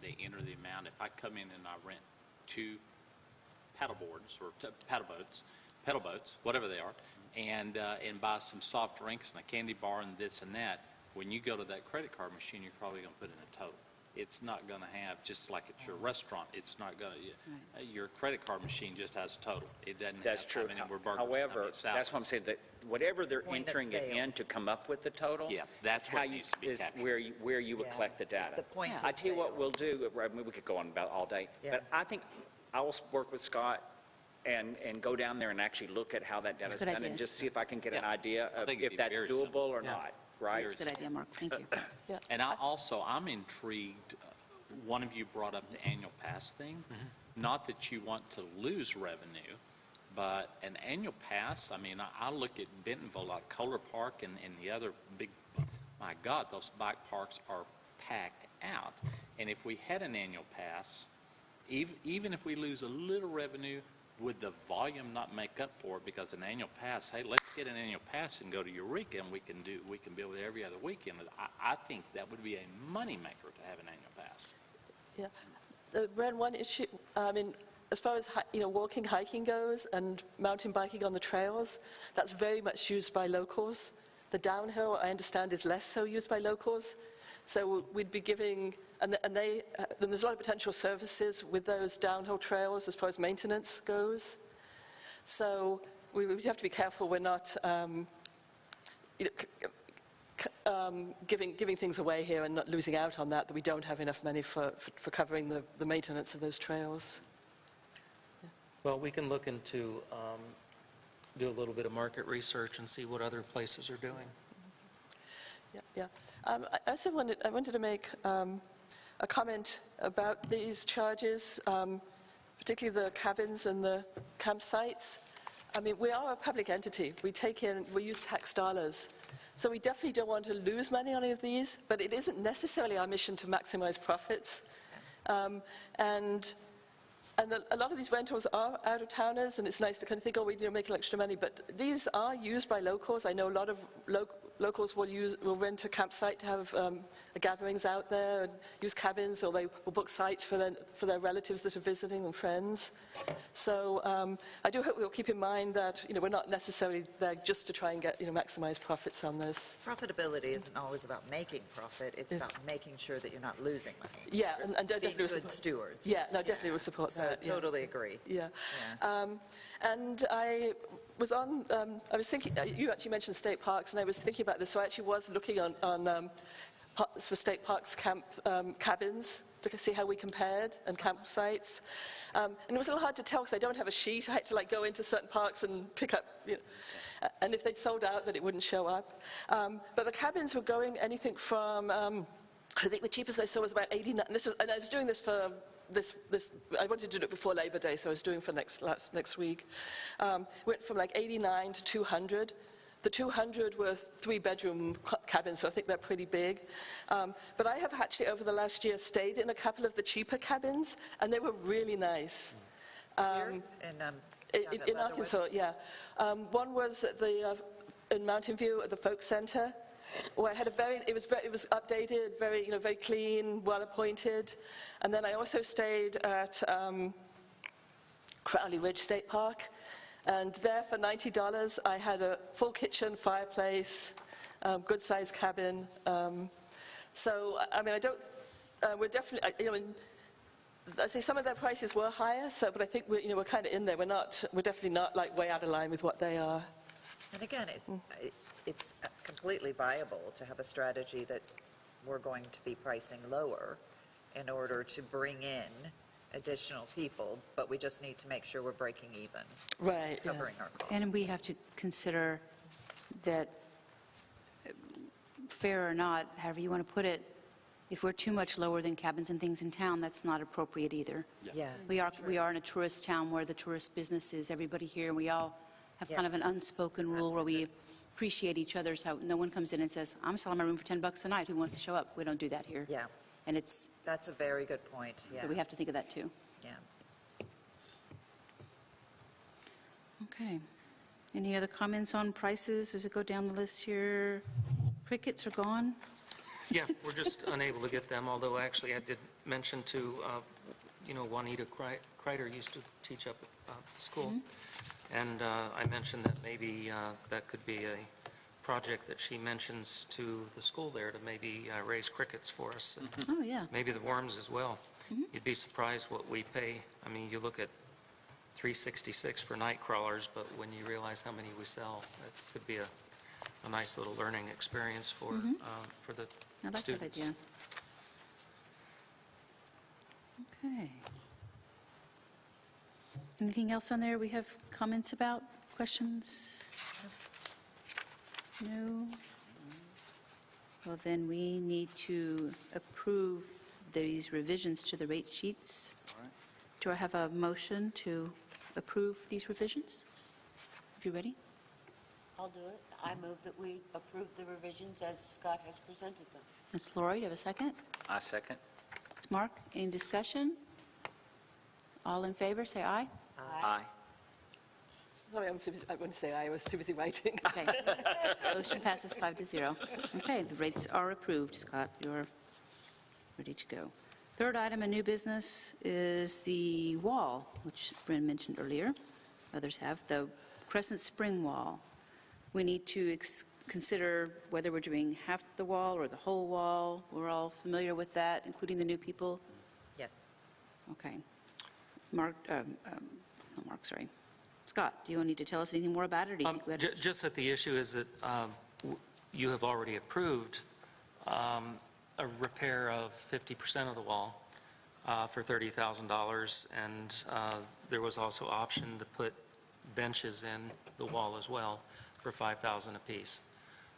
they enter the amount. If I come in and I rent 2 paddle boats, whatever they are, and buy some soft drinks and a candy bar and this and that, when you go to that credit card machine, you're probably going to put in a total. It's not going to have, just like at your restaurant, it's not going to, your credit card machine just has a total. It doesn't That's have true. how many were burgers, However, how many salads. that's what I'm saying, that whatever they're Point of entering it sale. in to come up with the total. Yes, that's how what you, needs to be is captured. where you would Yeah. collect the data. The point of I tell you what sale. we'll do, I mean, we could go on about all day, Yeah. but I think I will work with Scott and go down there and actually look at how that data is a good done idea. and just see if I can get an Yeah. idea I of think it'd if be that's very doable simple. or Yeah. not, right? That's a good idea, Mark. Thank you. And I'm intrigued, one of you brought up the annual pass thing. Not that you want to lose revenue, but an annual pass, I mean, I look at Bentonville, like Kohler Park and the other big, my God, those bike parks are packed out. And if we had an annual pass, even if we lose a little revenue, would the volume not make up for it? Because an annual pass, hey, let's get an annual pass and go to Eureka, and we can build it every other weekend. I think that would be a moneymaker to have an annual pass. Yeah. Ren, one issue, I mean, as far as walking, hiking goes, and mountain biking on the trails, that's very much used by locals. The downhill, I understand, is less so used by locals. So we'd be giving, and there's a lot of potential services with those downhill trails as far as maintenance goes. So we would have to be careful we're not giving things away here and not losing out on that we don't have enough money for covering the maintenance of those trails. Well, we can look into, do a little bit of market research and see what other places are doing. Yeah. I also wanted to make a comment about these charges, particularly the cabins and the campsites. I mean, we are a public entity. We use tax dollars. So we definitely don't want to lose money on any of these, but it isn't necessarily our mission to maximize profits. And a lot of these rentals are out-of-towners, and it's nice to kind of think, oh, we're making extra money, but these are used by locals. I know a lot of locals will rent a campsite to have gatherings out there and use cabins, or they will book sites for their relatives that are visiting and friends. So I do hope we'll keep in mind that we're not necessarily there just to try and get maximize profits on this. Profitability isn't always about making profit, it's about making sure that you're not losing money. Yeah, and Being definitely good stewards. Yeah, no, definitely will support So that. Yeah. totally agree. Yeah. Yeah. And I was thinking, you actually mentioned state parks, and I was thinking about this, so I actually was looking on for state parks cabins to see how we compared, and campsites. And it was a little hard to tell because I don't have a sheet. I had to go into certain parks and pick up, and if they'd sold out, then it wouldn't show up. But the cabins were going anything from, I think the cheapest I saw was about 89, and I was doing this for I wanted to do it before Labor Day, so I was doing for next week. Went from 89 to 200. The 200 were 3-bedroom cabins, so I think they're pretty big. But I have actually, over the last year, stayed in a couple of the cheaper cabins, and they were really nice. Here In Arkansas, yeah. One was at in Mountain View at the Folk Center, where I had it was updated, very clean, well appointed. And then I also stayed at Crowley Ridge State Park, and there for $90 I had a full kitchen, fireplace, good sized cabin. So I mean, we're definitely, I say some of their prices were higher, but I think we're kind of in there. We're definitely not way out of line with what they are. And again, it's completely viable to have a strategy that we're going to be pricing lower in order to bring in additional people, but we just need to make sure we're breaking even, Right, yeah. covering our costs. And we have to consider that, fair or not, however you want to put it, if we're too much lower than cabins and things in town, that's not appropriate either. Yeah. We are in a tourist town where the tourist business is everybody here, and we all have kind of an Yes. unspoken rule That's where a we good- appreciate each other's, how no one comes in and says, I'm selling my room for $10 a night, who wants to show up? We don't do that here. Yeah, And it's, that's a very good point, yeah. so we have to think of that too. Yeah. Okay. Any other comments on prices as we go down the list here? Crickets are gone? Yeah, we're just unable to get them, although actually I did mention to, Juanita Kreider used to teach up at the school. And I mentioned that maybe that could be a project that she mentions to the school there to maybe raise crickets for us. And Oh, yeah. maybe the worms as well. You'd be surprised what we pay. I mean, you look at $366 for night crawlers, but when you realize how many we sell, it could be a nice little learning experience for the I like that students. idea. Okay. Anything else on there we have comments about, questions? No? Well, then we need to approve these revisions to the rate sheets. Do I have a motion to approve these revisions? Are you ready? I'll do it. I move that we approve the revisions as Scott has presented them. That's Laurie, do you have a second? I second. It's Mark. Any discussion? All in favor, say aye. Aye. Sorry, I wouldn't say I was too busy writing. Okay. Motion passes 5-0. Okay, the rates are approved. Scott, you're ready to go. Third item in new business is the wall, which Bryn mentioned earlier. Others have, the Crescent Spring wall. We need to consider whether we're doing half the wall or the whole wall. We're all familiar with that, including the new people. Yes. Okay. Mark, not Mark, sorry. Scott, do you need to tell us anything more about it? Or do you think we have to- Just that the issue is that you have already approved a repair of 50% of the wall for $30,000, and there was also option to put benches in the wall as well for $5,000 apiece.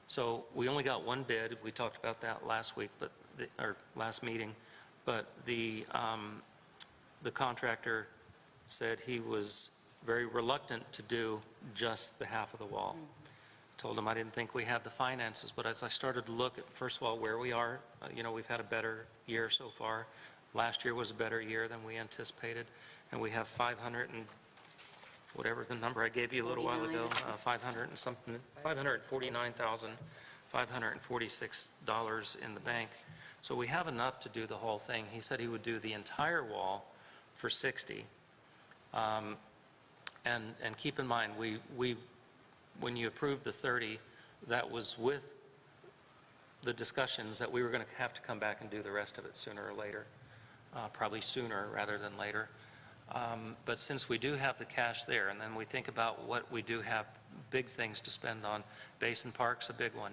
So we only got one bid. We talked about that last week, or last meeting, but the contractor said he was very reluctant to do just the half of the wall. Told him I didn't think we had the finances, but as I started to look at, first of all, where we are, we've had a better year so far. Last year was a better year than we anticipated, and we have 500 and whatever the number I gave you a little while ago, 500 and something, $549,546 in the bank. So we have enough to do the whole thing. He said he would do the entire wall for $60. And keep in mind, when you approved the 30, that was with the discussions that we were going to have to come back and do the rest of it sooner or later, probably sooner rather than later. But since we do have the cash there, and then we think about what we do have big things to spend on, Basin Park's a big one.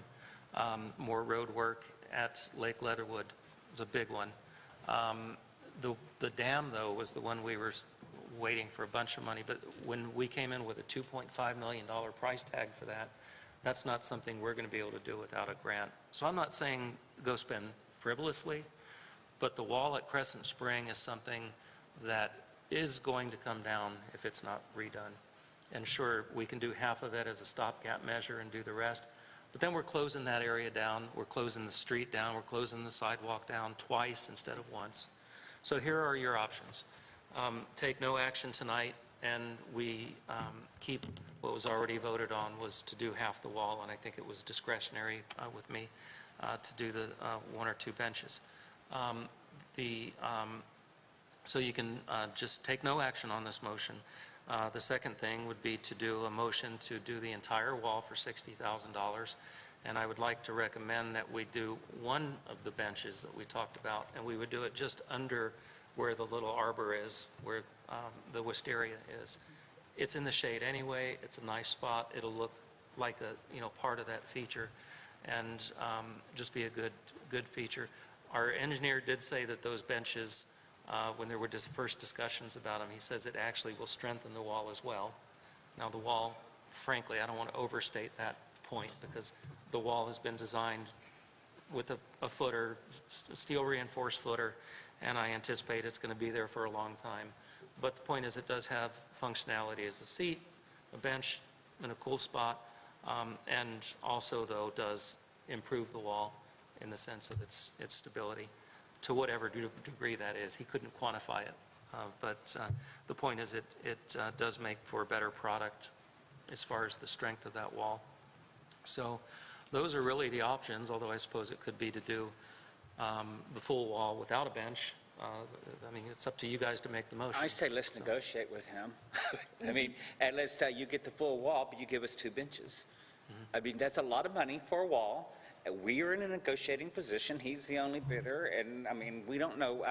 More road work at Lake Leatherwood is a big one. The dam, though, was the one we were waiting for a bunch of money, but when we came in with a $2.5 million price tag for that, that's not something we're going to be able to do without a grant. So I'm not saying go spend frivolously, but the wall at Crescent Spring is something that is going to come down if it's not redone. And sure, we can do half of it as a stopgap measure and do the rest, but then we're closing that area down, we're closing the street down, we're closing the sidewalk down twice instead of once. So here are your options. Take no action tonight, and we keep what was already voted on, was to do half the wall, and I think it was discretionary with me to do the one or two benches. So you can just take no action on this motion. The second thing would be to do a motion to do the entire wall for $60,000, and I would like to recommend that we do one of the benches that we talked about, and we would do it just under where the little arbor is, where the wisteria is. It's in the shade anyway. It's a nice spot. It'll look like a, part of that feature and just be a good feature. Our engineer did say that those benches, when there were first discussions about them, he says it actually will strengthen the wall as well. Now, the wall, frankly, I don't want to overstate that point because the wall has been designed with a footer, steel reinforced footer, and I anticipate it's going to be there for a long time. But the point is it does have functionality as a seat, a bench in a cool spot, and also, though, does improve the wall in the sense of its stability, to whatever degree that is. He couldn't quantify it, but the point is it does make for a better product as far as the strength of that wall. So those are really the options, although I suppose it could be to do the full wall without a bench. I mean, it's up to you guys to make the motion. I say let's negotiate with him. I mean, and let's say you get the full wall, but you give us 2 benches. I mean, that's a lot of money for a wall. We are in a negotiating position. He's the only bidder, and I mean, we don't know.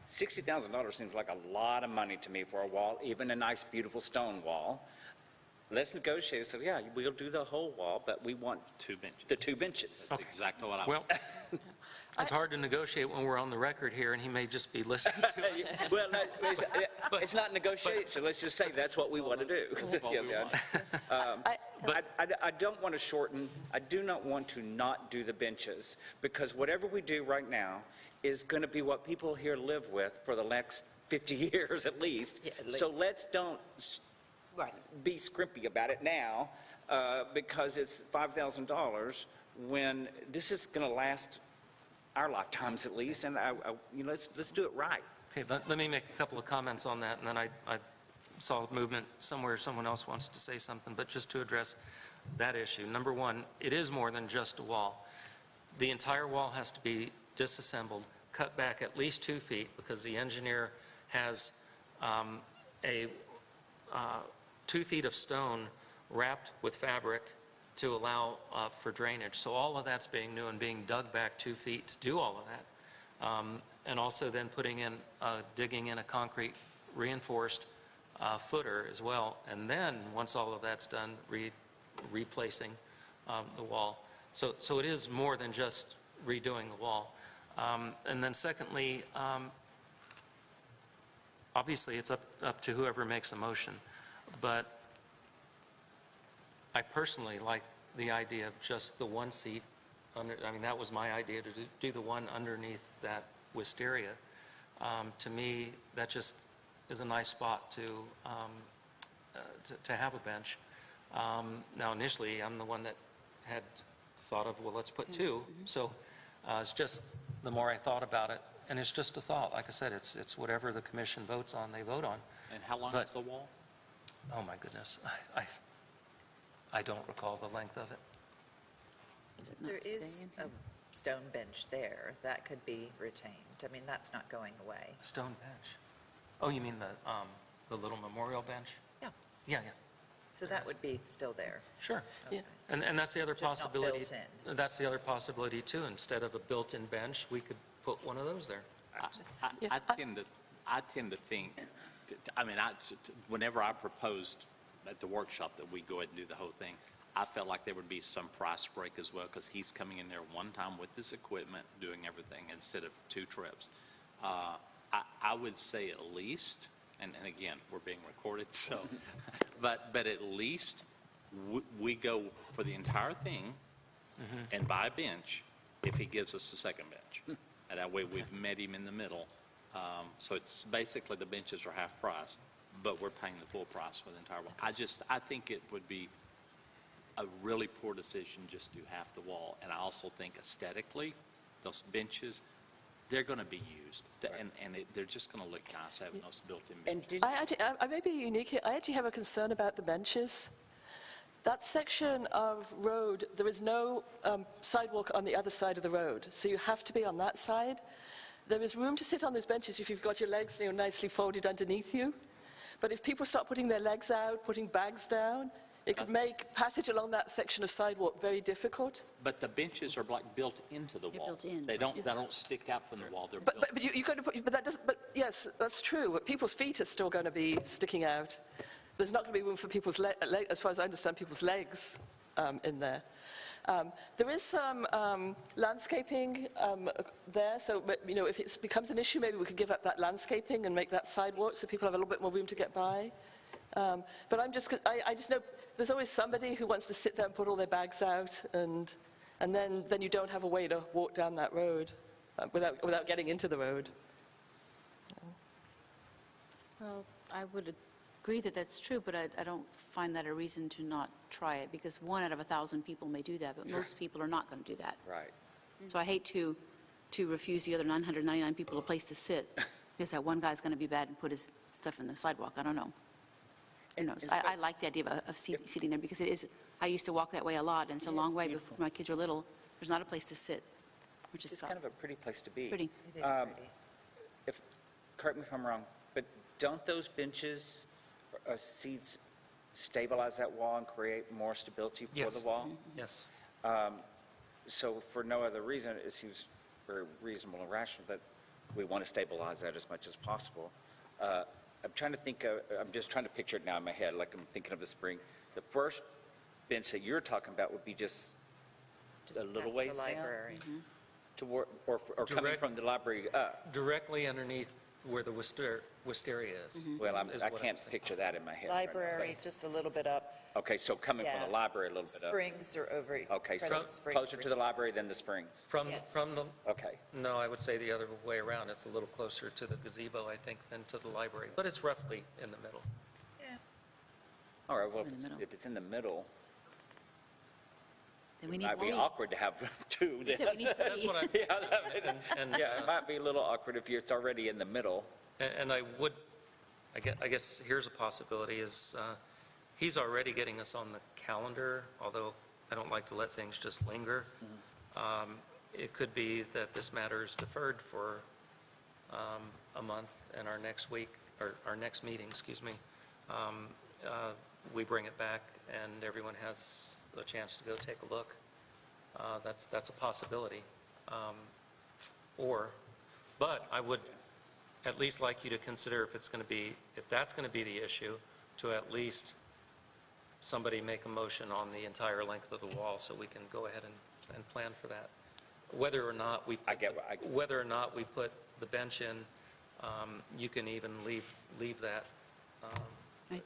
$60,000 seems like a lot of money to me for a wall, even a nice, beautiful stone wall. Let's negotiate. So yeah, we'll do the whole wall, but we want 2 benches. the 2 benches. That's exactly what I was Well, it's hard to negotiate when we're on the record here, and he may just be listening to us. Well, no, it's not negotiation. Let's just say that's what we want to do. But I don't want to shorten. I do not want to not do the benches, because whatever we do right now is going to be what people here live with for the next 50 years at least. Yeah, at least. So let's don't be scrimpy about it now, because it's $5,000 when this is going to last our lifetimes at least, and let's do it right. Okay, let me make a couple of comments on that, and then I saw movement somewhere, someone else wants to say something, but just to address that issue. Number one, it is more than just a wall. The entire wall has to be disassembled, cut back at least 2 feet, because the engineer has 2 feet of stone wrapped with fabric to allow for drainage. So all of that's being new and being dug back 2 feet to do all of that. And also then digging in a concrete reinforced footer as well. And then, once all of that's done, replacing the wall. So it is more than just redoing the wall. And then secondly, obviously it's up to whoever makes a motion. But I personally like the idea of just the one seat under. I mean, that was my idea, to do the one underneath that wisteria. To me, that just is a nice spot to have a bench. Now, initially, I'm the one that had thought of, well, let's put 2. So it's just the more I thought about it, and it's just a thought. Like I said, it's whatever the commission votes on, they vote on. And how long is the wall? Oh my goodness, I don't recall the length of it. There is a stone bench there that could be retained. I mean, that's not going away. A stone bench. Oh, you mean the little memorial bench? Yeah. Yeah. So that would be still there. Sure. Yeah. And that's the other Just not possibility. built in. That's the other possibility too. Instead of a built-in bench, we could put one of those there. I tend to think, I mean, whenever I proposed at the workshop that we go ahead and do the whole thing, I felt like there would be some price break as well, because he's coming in there one time with this equipment, doing everything instead of 2 trips. I would say at least, and again, we're being recorded, so, but at least we go for the entire thing and buy a bench if he gives us the second bench. And that way we've met him in the middle. So it's basically the benches are half price, but we're paying the full price for the entire wall. I think it would be a really poor decision just to do half the wall. And I also think aesthetically, those benches, they're going to be used. And they're just going to look nice having those built-in benches. I may be unique here. I actually have a concern about the benches. That section of road, there is no sidewalk on the other side of the road, so you have to be on that side. There is room to sit on those benches if you've got your legs nicely folded underneath you. But if people start putting their legs out, putting bags down, it could make passage along that section of sidewalk very difficult. But the benches are like built into the wall. built in. They don't stick out from the wall. They're But built. you got to put. But that doesn't. But yes, that's true. But people's feet are still going to be sticking out. There's not going to be room for people's as far as I understand, people's legs. in there. There is some landscaping there, so if it becomes an issue, maybe we could give up that landscaping and make that sidewalk so people have a little bit more room to get by. But I just know there's always somebody who wants to sit there and put all their bags out, and then you don't have a way to walk down that road without getting into the road. Well, I would agree that that's true, but I don't find that a reason to not try it, because 1 out of 1,000 people may do that, but most people are not going to do that. Right. So I hate to refuse the other 999 people a place to sit, because that one guy's going to be bad and put his stuff in the sidewalk. I don't know. Who knows? I like the idea of sitting there, because it is, I used to walk that way a lot, and it's a long way before my kids were little. There's not a place to sit, which is It's kind of a pretty place to be. pretty. It is pretty. Correct me if I'm wrong, but don't those benches, seats stabilize that wall and create more stability for Yes. the wall? Yes. So for no other reason, it seems very reasonable and rational that we want to stabilize that as much as possible. I'm just trying to picture it now in my head, like I'm thinking of the spring. The first bench that you're talking about would be just a little past ways the down? library. Or coming Direct- from the library up? Directly underneath where the wisteria is. Well, is I what I'm can't saying. picture that in my head. right now. Library, just a little bit up. Okay, so coming from Yeah. the library a little bit up. Springs are over. Okay, so Crescent Springs. closer to the library than the Springs. From Yes. the, Okay. no, I would say the other way around. It's a little closer to the gazebo, I think, than to the library, but it's roughly in the middle. Yeah. All right, well, In the middle. if it's in the middle, Then we it need might be 3. awkward to have two. He said we need 3. That's what I'm, and, Yeah, it might be a little awkward if it's already in the middle. and I would, I guess here's a possibility is, he's already getting us on the calendar, although I don't like to let things just linger. It could be that this matter is deferred for a month, and our next week, or our next meeting, excuse me, we bring it back, and everyone has a chance to go take a look. That's a possibility. But I would at least like you to consider if that's going to be the issue, to at least somebody make a motion on the entire length of the wall so we can go ahead and plan for that. Whether or not we put the bench in, you can even leave that.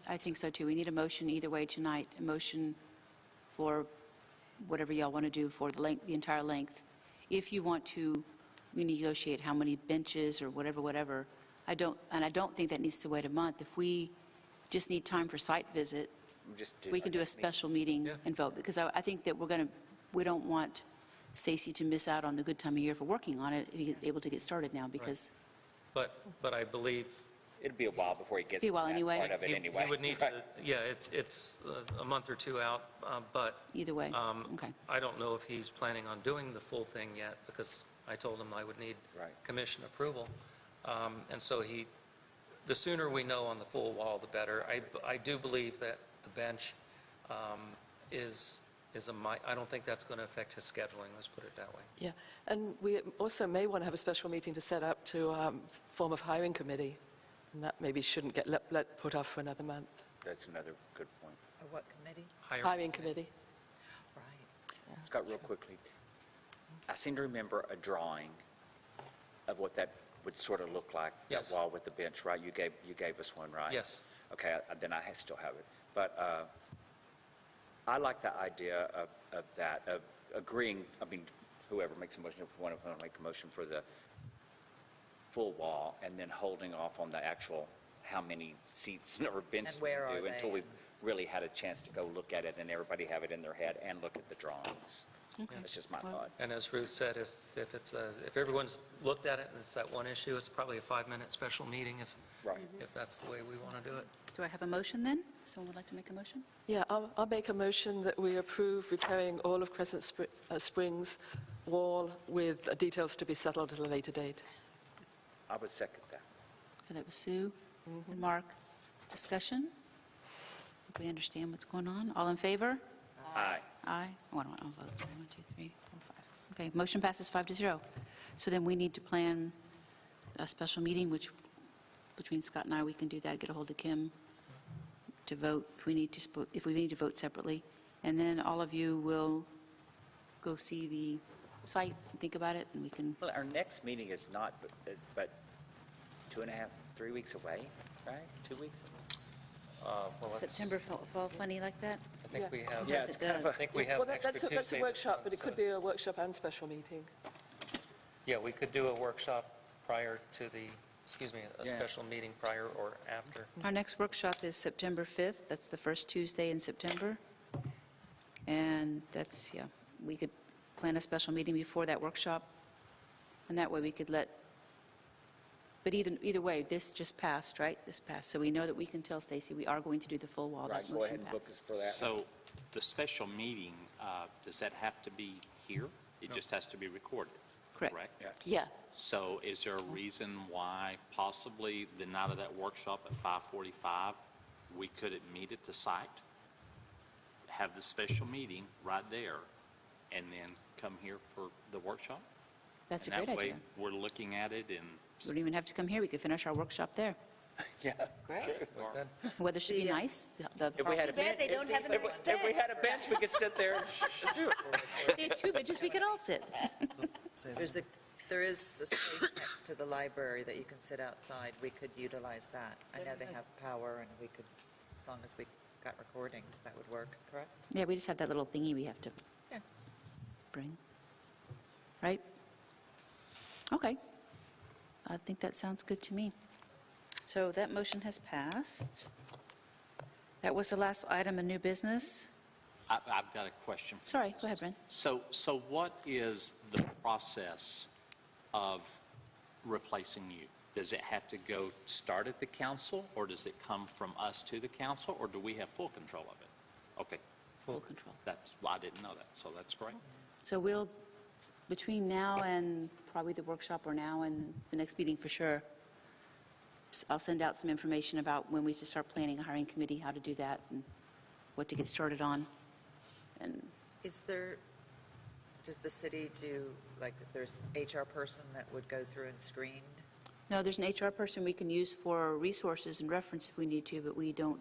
I think so, too. We need a motion either way tonight, a motion for whatever y'all want to do for the entire length. If you want to renegotiate how many benches or whatever, I don't think that needs to wait a month. If we just need time for site visit, we can do a special meeting and vote, because I think that we don't want Stacy to miss out on the good time of year for working on it, if he's able to get started now, because But I believe It'd be a while before he gets Be to a while that anyway. part of it anyway. he would need to, yeah, it's a month or two out, but either way, okay. I don't know if he's planning on doing the full thing yet, because I told him I would need Right. commission approval. And so the sooner we know on the full wall, the better. I do believe that the bench I don't think that's going to affect his scheduling, let's put it that way. Yeah, and we also may want to have a special meeting to set up to form a hiring committee, and that maybe shouldn't get put off for another month. That's another good point. A what committee? Hiring committee. Right. Scott, real quickly, I seem to remember a drawing of what that would sort of look like, Yes. that wall with the bench, right? You gave us one, right? Yes. Okay, then I still have it. But I like the idea of that, of agreeing, I mean, whoever makes a motion, if we want to make a motion for the full wall, and then holding off on the actual, how many seats or benches And where we are do, until they? we've really had a chance to go look at it and everybody have it in their head and look at the drawings. Okay. That's just my Well- thought. And as Ruth said, if everyone's looked at it and it's that one issue, it's probably a 5-minute special meeting Right. if that's the way we want to do it. Do I have a motion then? Someone would like to make a motion? Yeah, I'll make a motion that we approve repairing all of Crescent Springs wall with details to be settled at a later date. I would second that. Okay, that was Sue and Mark. Discussion? If we understand what's going on. All in favor? Aye. Aye. I'll vote. 1, 2, 3, 4, 5. Okay, motion passes 5-0. So then we need to plan a special meeting, which between Scott and I, we can do that, get a hold of Kim to vote if we need to vote separately. And then all of you will go see the site, think about it, and we can, Well, our next meeting is not but 2.5, 3 weeks away, right? 2 weeks away? Well, let's- September fall funny like that? I think we have, Yeah, it it's kind of does. I think we have Well, extra that's Tuesday. a workshop, but it could be a so- workshop and special meeting. Yeah, we could do a workshop prior to the, a Yeah. special meeting prior or after. Our next workshop is September 5th. That's the first Tuesday in September. And that's, yeah, we could plan a special meeting before that workshop. And that way we could let, but either way, this just passed, right? This passed. So we know that we can tell Stacy we are going to do the full wall. Right, That go ahead motion and book passed. us for that. So the special meeting, does that have to be here? It just has to be recorded? Correct. Yeah. Yeah. So is there a reason why possibly the night of that workshop at 5:45, we couldn't meet at the site, have the special meeting right there, and then come here for the workshop? That's a And great that way, idea. we're looking at it and We don't even have to come here. We could finish our workshop there. Yeah. Great. Weather should be nice. If we had a Too bad bench, they don't have a nice if we bench. had a bench, we could sit there and They had two benches we could all sit. There is a space next to the library that you can sit outside. We could utilize that. I know they have power, and we could, as long as we got recordings, that would work, correct? Yeah, we just have that little thingy we have to Yeah. bring. Right? Okay. I think that sounds good to me. So that motion has passed. That was the last item of new business. I've got a question. Sorry, go ahead, Brent. So what is the process of replacing you? Does it have to start at the council, or does it come from us to the council, or do we have full control of it? Okay, Full control. I didn't know that, so that's great. So we'll, between now and probably the workshop, or now and the next meeting for sure, I'll send out some information about when we should start planning a hiring committee, how to do that, and what to get started on. And Does the city do, is there an HR person that would go through and screen? no, there's an HR person we can use for resources and reference if we need to, but we don't,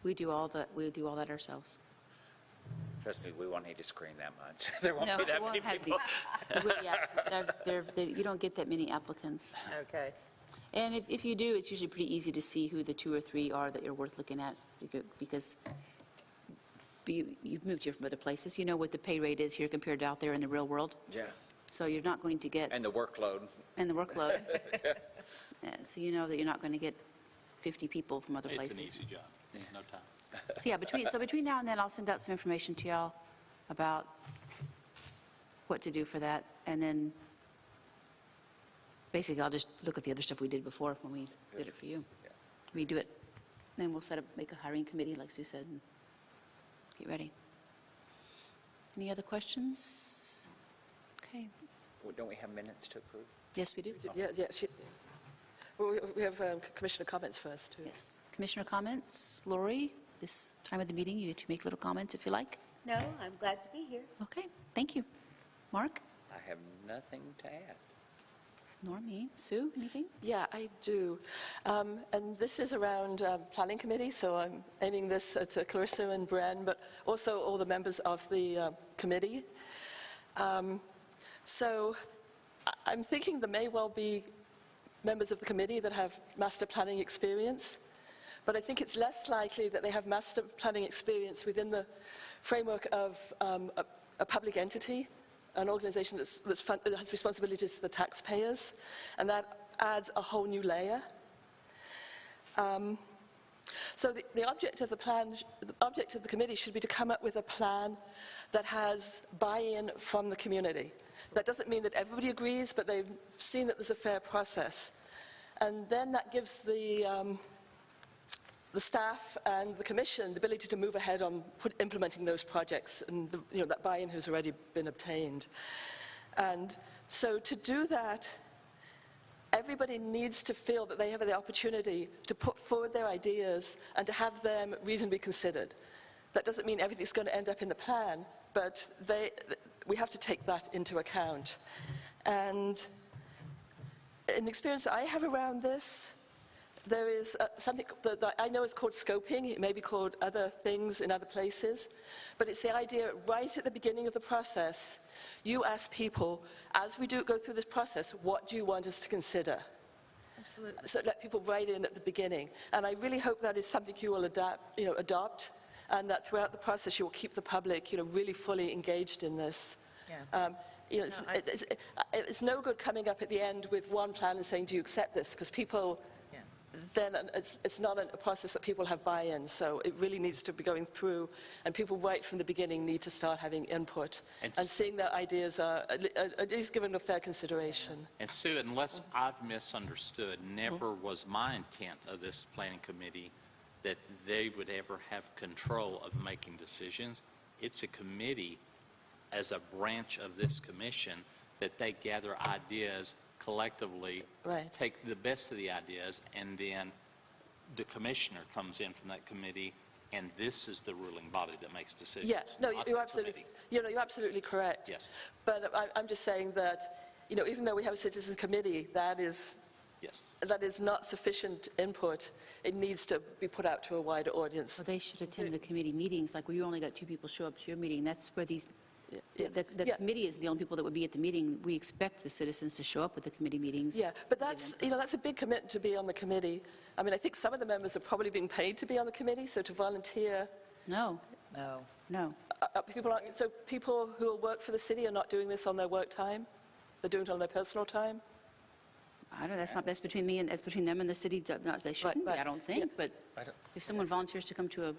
we do all that ourselves. trust me, we won't need to screen that much. There won't No, be it that many won't have to people. be. Yeah, you don't get that many applicants. Okay. And if you do, it's usually pretty easy to see who the 2 or 3 are that you're worth looking at, because you've moved here from other places. You know what the pay rate is here compared to out there in the real world. Yeah, So you're not going to get, and the workload. and the workload. Yeah, so you know that you're not going to get 50 people from other places. It's an easy job, no time. So yeah, between now and then, I'll send out some information to y'all about what to do for that. And then basically, I'll just look at the other stuff we did before when we did it for you. Yeah. Redo it. Then we'll make a hiring committee, like Sue said, and get ready. Any other questions? Okay. Well, don't we have minutes to approve? Yes, we do. Yeah. Well, we have commissioner comments first, too. Yes. Commissioner comments? Laurie, this time of the meeting, you get to make little comments if you like. No, I'm glad to be here. Okay, thank you. Mark? I have nothing to add. Nor me. Sue, anything? Yeah, I do. And this is around planning committee, so I'm aiming this at Carissa and Bren, but also all the members of the committee. So I'm thinking there may well be members of the committee that have master planning experience, but I think it's less likely that they have master planning experience within the framework of a public entity, an organization that has responsibilities to the taxpayers, and that adds a whole new layer. So the object of the plan, the object of the committee should be to come up with a plan that has buy-in from the community. That doesn't mean that everybody agrees, but they've seen that there's a fair process. And then that gives the staff and the commission the ability to move ahead on implementing those projects and that buy-in has already been obtained. And so to do that, everybody needs to feel that they have the opportunity to put forward their ideas and to have them reasonably considered. That doesn't mean everything's going to end up in the plan, but we have to take that into account. And in the experience I have around this, There is something that I know is called scoping. It may be called other things in other places. But it's the idea right at the beginning of the process, you ask people, as we go through this process, what do you want us to consider? Absolutely. So let people write in at the beginning. And I really hope that is something you will adopt, and that throughout the process you will keep the public really fully engaged in this. Yeah. It's no good coming up at the end with one plan and saying, do you accept this? Because people... then it's not a process that people have buy-in, so it really needs to be going through, and people right from the beginning need to start having input and seeing their ideas are at least given a fair consideration. And Sue, unless I've misunderstood, never was my intent of this planning committee that they would ever have control of making decisions. It's a committee, as a branch of this commission, that they gather ideas collectively, Right. take the best of the ideas, and then the commissioner comes in from that committee, and this is the ruling body that makes decisions. Yes, no, not you're the absolutely, committee. you're absolutely correct. Yes. But I'm just saying that, even though we have a citizens committee, that is not sufficient input. It needs to be put out to a wider audience. Well, they should attend the committee meetings, like where you only got 2 people show up to your meeting. That's where these, the committee is the only people that would be at the meeting. We expect the citizens to show up at the committee meetings. Yeah, but that's a big commitment to be on the committee. I mean, I think some of the members are probably being paid to be on the committee, so to volunteer. No, No. So people who work for the city are not doing this on their work time? They're doing it on their personal time? I don't know, that's not best between me and, that's between them and the city. Not, they shouldn't be, I don't think, but if someone volunteers to come to a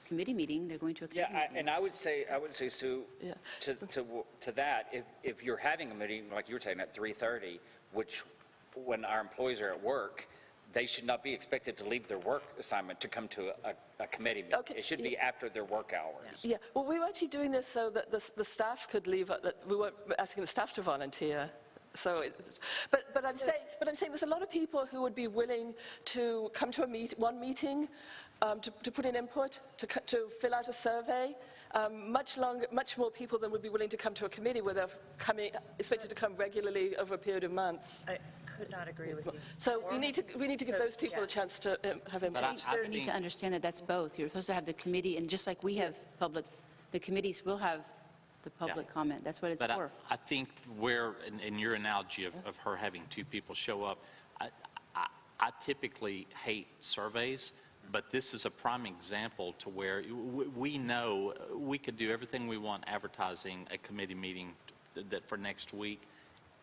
committee meeting, they're going to a committee meeting. And I would say, Sue, Yeah. to that, if you're having a meeting, like you were saying, at 3:30, which when our employees are at work, they should not be expected to leave their work assignment to come to a committee meeting. Okay. It should be after their work hours. Yeah, well, we were actually doing this so that the staff could leave, that we weren't asking the staff to volunteer. So, but I'm saying there's a lot of people who would be willing to come to one meeting, to put in input, to fill out a survey. Much more people than would be willing to come to a committee where they're expected to come regularly over a period of months. I could not agree with you. So we need to give those people yeah. a chance to have input. They need to understand that that's both. You're supposed to have the committee, and just like we have public, the committees will have the public comment. That's what it's But for. I think where, in your analogy of her having 2 people show up, I typically hate surveys, but this is a prime example to where we know we could do everything we want advertising a committee meeting that for next week,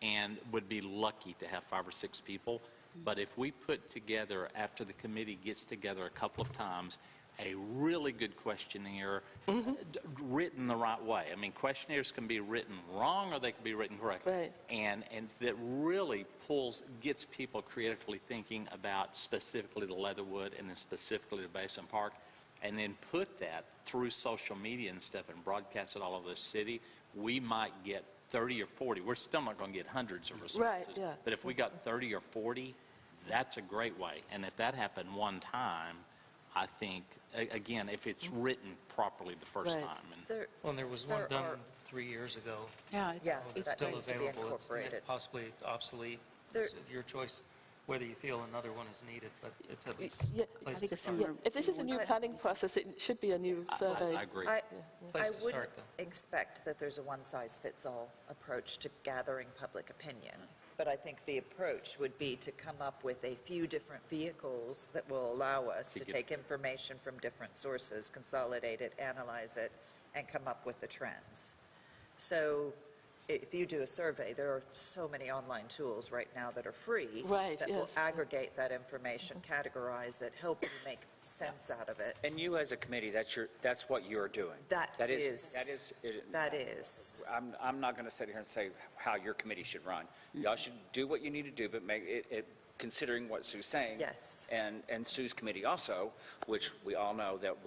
and would be lucky to have 5 or 6 people. But if we put together, after the committee gets together a couple of times, a really good questionnaire written the right way. I mean, questionnaires can be written wrong or they can be written correctly. Right. And that really gets people creatively thinking about specifically the Leatherwood and then specifically the Basin Park, and then put that through social media and stuff and broadcast it all over the city. We might get 30 or 40. We're still not going to get hundreds of responses. Right, yeah. But if we got 30 or 40, that's a great way. And if that happened one time, I think, again, if it's written properly the first Right. time. Well, and there was one done 3 years ago. Yeah, Yeah, It's that still needs to be available. It's incorporated. possibly obsolete. There- It's your choice whether you feel another one is needed, but it's at least Yeah, a place I think to a start. similar. If this is a new planning process, it should be a new survey. I agree. I Place to wouldn't start, though. expect that there's a one-size-fits-all approach to gathering public opinion, but I think the approach would be to come up with a few different vehicles that will allow us to take information from different sources, consolidate it, analyze it, and come up with the trends. So if you do a survey, there are so many online tools right now that are free Right, that will yes. aggregate that information, categorize it, help you make sense out of it. And you as a committee, that's what you're doing. That is. That is. I'm not going to sit here and say how your committee should run. Y'all should do what you need to do, but make it considering what Sue's saying. Yes. And Sue's committee also, which we all know that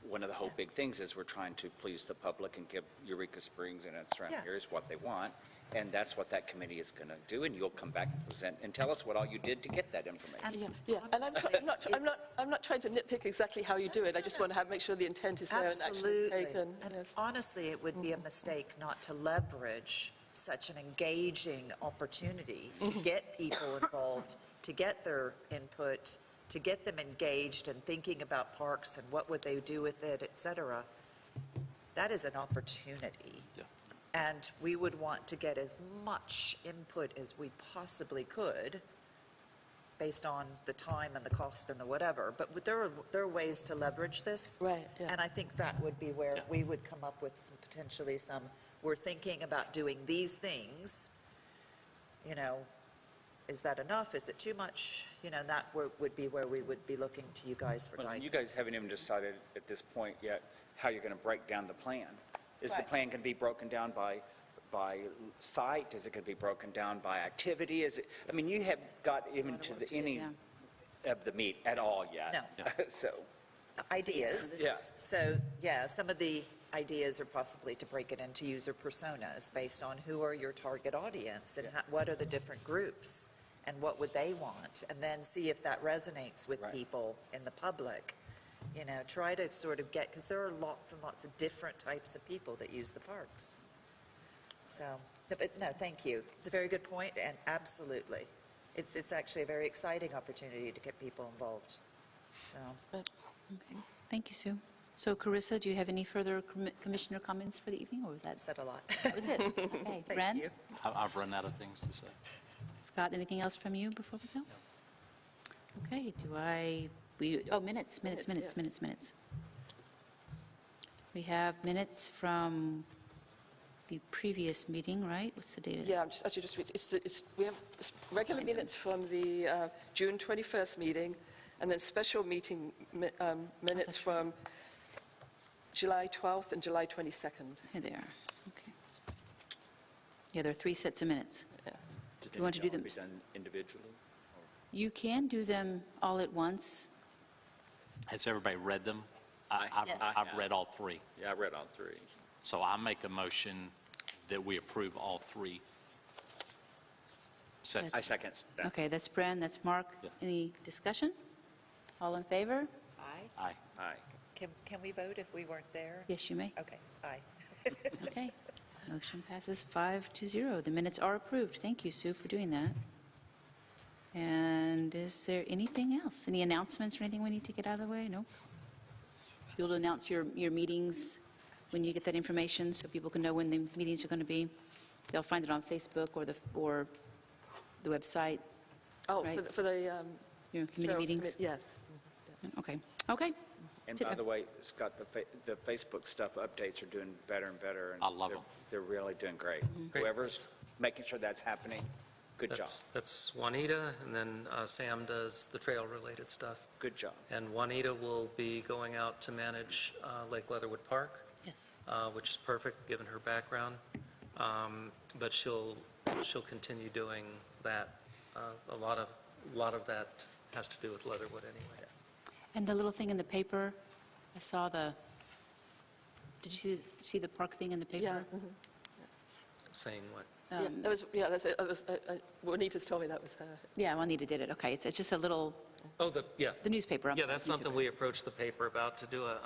one of the whole big things is we're trying to please the public and give Eureka Springs and its surrounding Yeah. areas what they want. And that's what that committee is going to do, and you'll come back and present and tell us what all you did to get that information. Yeah, and I'm not trying to nitpick exactly how you do it. I just want to make sure the intent is there and action is Absolutely. taken. And Yes. honestly, it would be a mistake not to leverage such an engaging opportunity to get people involved, to get their input, to get them engaged and thinking about parks and what would they do with it, et cetera, that is an opportunity. Yeah. And we would want to get as much input as we possibly could based on the time and the cost and the whatever. But there are ways to leverage this. Right, yeah. And I think that would be where Yeah. we would come up with some, potentially some, we're thinking about doing these things, you know, is that enough? Is it too much? You know, that would be where we would be looking to you guys for Well, guidance. you guys haven't even decided at this point yet how you're going to break down the plan. Is the Right. plan going to be broken down by site? Is it going to be broken down by activity? Is it, I mean, you have got even to the any yeah. of the meat at all yet. No. So, Ideas. Yeah. So, yeah, some of the ideas are possibly to break it into user personas based on who are your target audience and what are the different groups and what would they want, and then see if that resonates with Right. people in the public. You know, try to sort of get, because there are lots and lots of different types of people that use the parks. So, but no, thank you. It's a very good point, and absolutely. It's actually a very exciting opportunity to get people involved. So, Okay, thank you, Sue. So Carissa, do you have any further commissioner comments for the evening, or was that said a lot. that was it? Okay, Thank Ren? you. I've run out of things to say. Scott, anything else from you before we go? Okay, minutes. We have minutes from the previous meeting, right? What's the date of that? Yeah, I'm just reading. We have regular minutes from the June 21st meeting, and then special meeting minutes that's right. from July 12th and July 22nd. Here they are, okay. Yeah, there are 3 sets of minutes. Yes. You want to do them? Be done individually? You can do them all at once. Has everybody read them? Yes. I've read all 3. Yeah, I read all 3. So I make a motion that we approve all 3 sets. I second that. Okay, that's Bren, that's Mark. Yeah. Any discussion? All in favor? Aye. Aye. Aye. Can we vote if we weren't there? Yes, you may. Okay, aye. Okay. Motion passes 5-0. The minutes are approved. Thank you, Sue, for doing that. And is there anything else? Any announcements or anything we need to get out of the way? No? You'll announce your meetings when you get that information so people can know when the meetings are going to be? They'll find it on Facebook or the website, Oh, Right. for the your committee Cheryl's meetings? yes. Okay. Okay. And Sit by up. the way, Scott, the Facebook stuff updates are doing better and better. And I love they're- 'em. They're really doing great. Great. Whoever's making sure that's happening, good job. That's Juanita, and then Sam does the trail-related stuff. Good job. And Juanita will be going out to manage Lake Leatherwood Park, Yes. which is perfect, given her background. But she'll continue doing that. A lot of that has to do with Leatherwood anyway. And the little thing in the paper, I saw did you see the park thing in the paper? Yeah. mhm. Saying what? Yeah, that was, Juanita's told me that was her. Yeah, Juanita did it. Okay, it's just a little, Oh, the newspaper. I'm Yeah, sorry, that's something we approached the paper about, to do a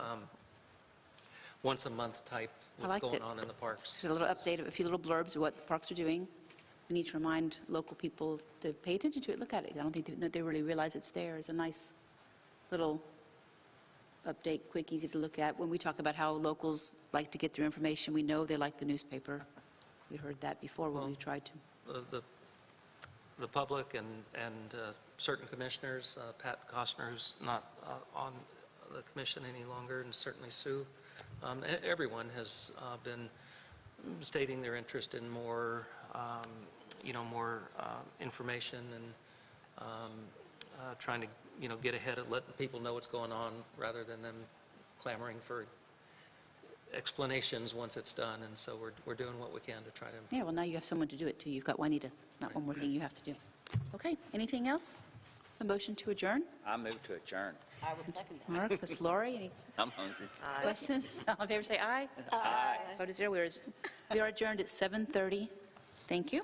once-a-month type, what's liked going it. on in the parks. Just a little update of a few little blurbs of what the parks are doing. We need to remind local people to pay attention to it, look at it. I don't think that they really realize it's there. It's a nice little update, quick, easy to look at. When we talk about how locals like to get their information, we know they like the newspaper. We heard that before when we tried to. The public and certain commissioners, Pat Costner, who's not on the commission any longer, and certainly Sue, everyone has been stating their interest in more, more information and trying to, get ahead of letting people know what's going on rather than them clamoring for explanations once it's done. And so we're doing what we can to try to. Yeah, well, now you have someone to do it, too. You've got Juanita, not one more thing you have to do. Okay, anything else? A motion to adjourn? I move to adjourn. I will second that. Mark, Ms. Laurie, any I'm hungry. questions? All in favor, say aye. Aye. 5-0. We are adjourned at 7:30. Thank you.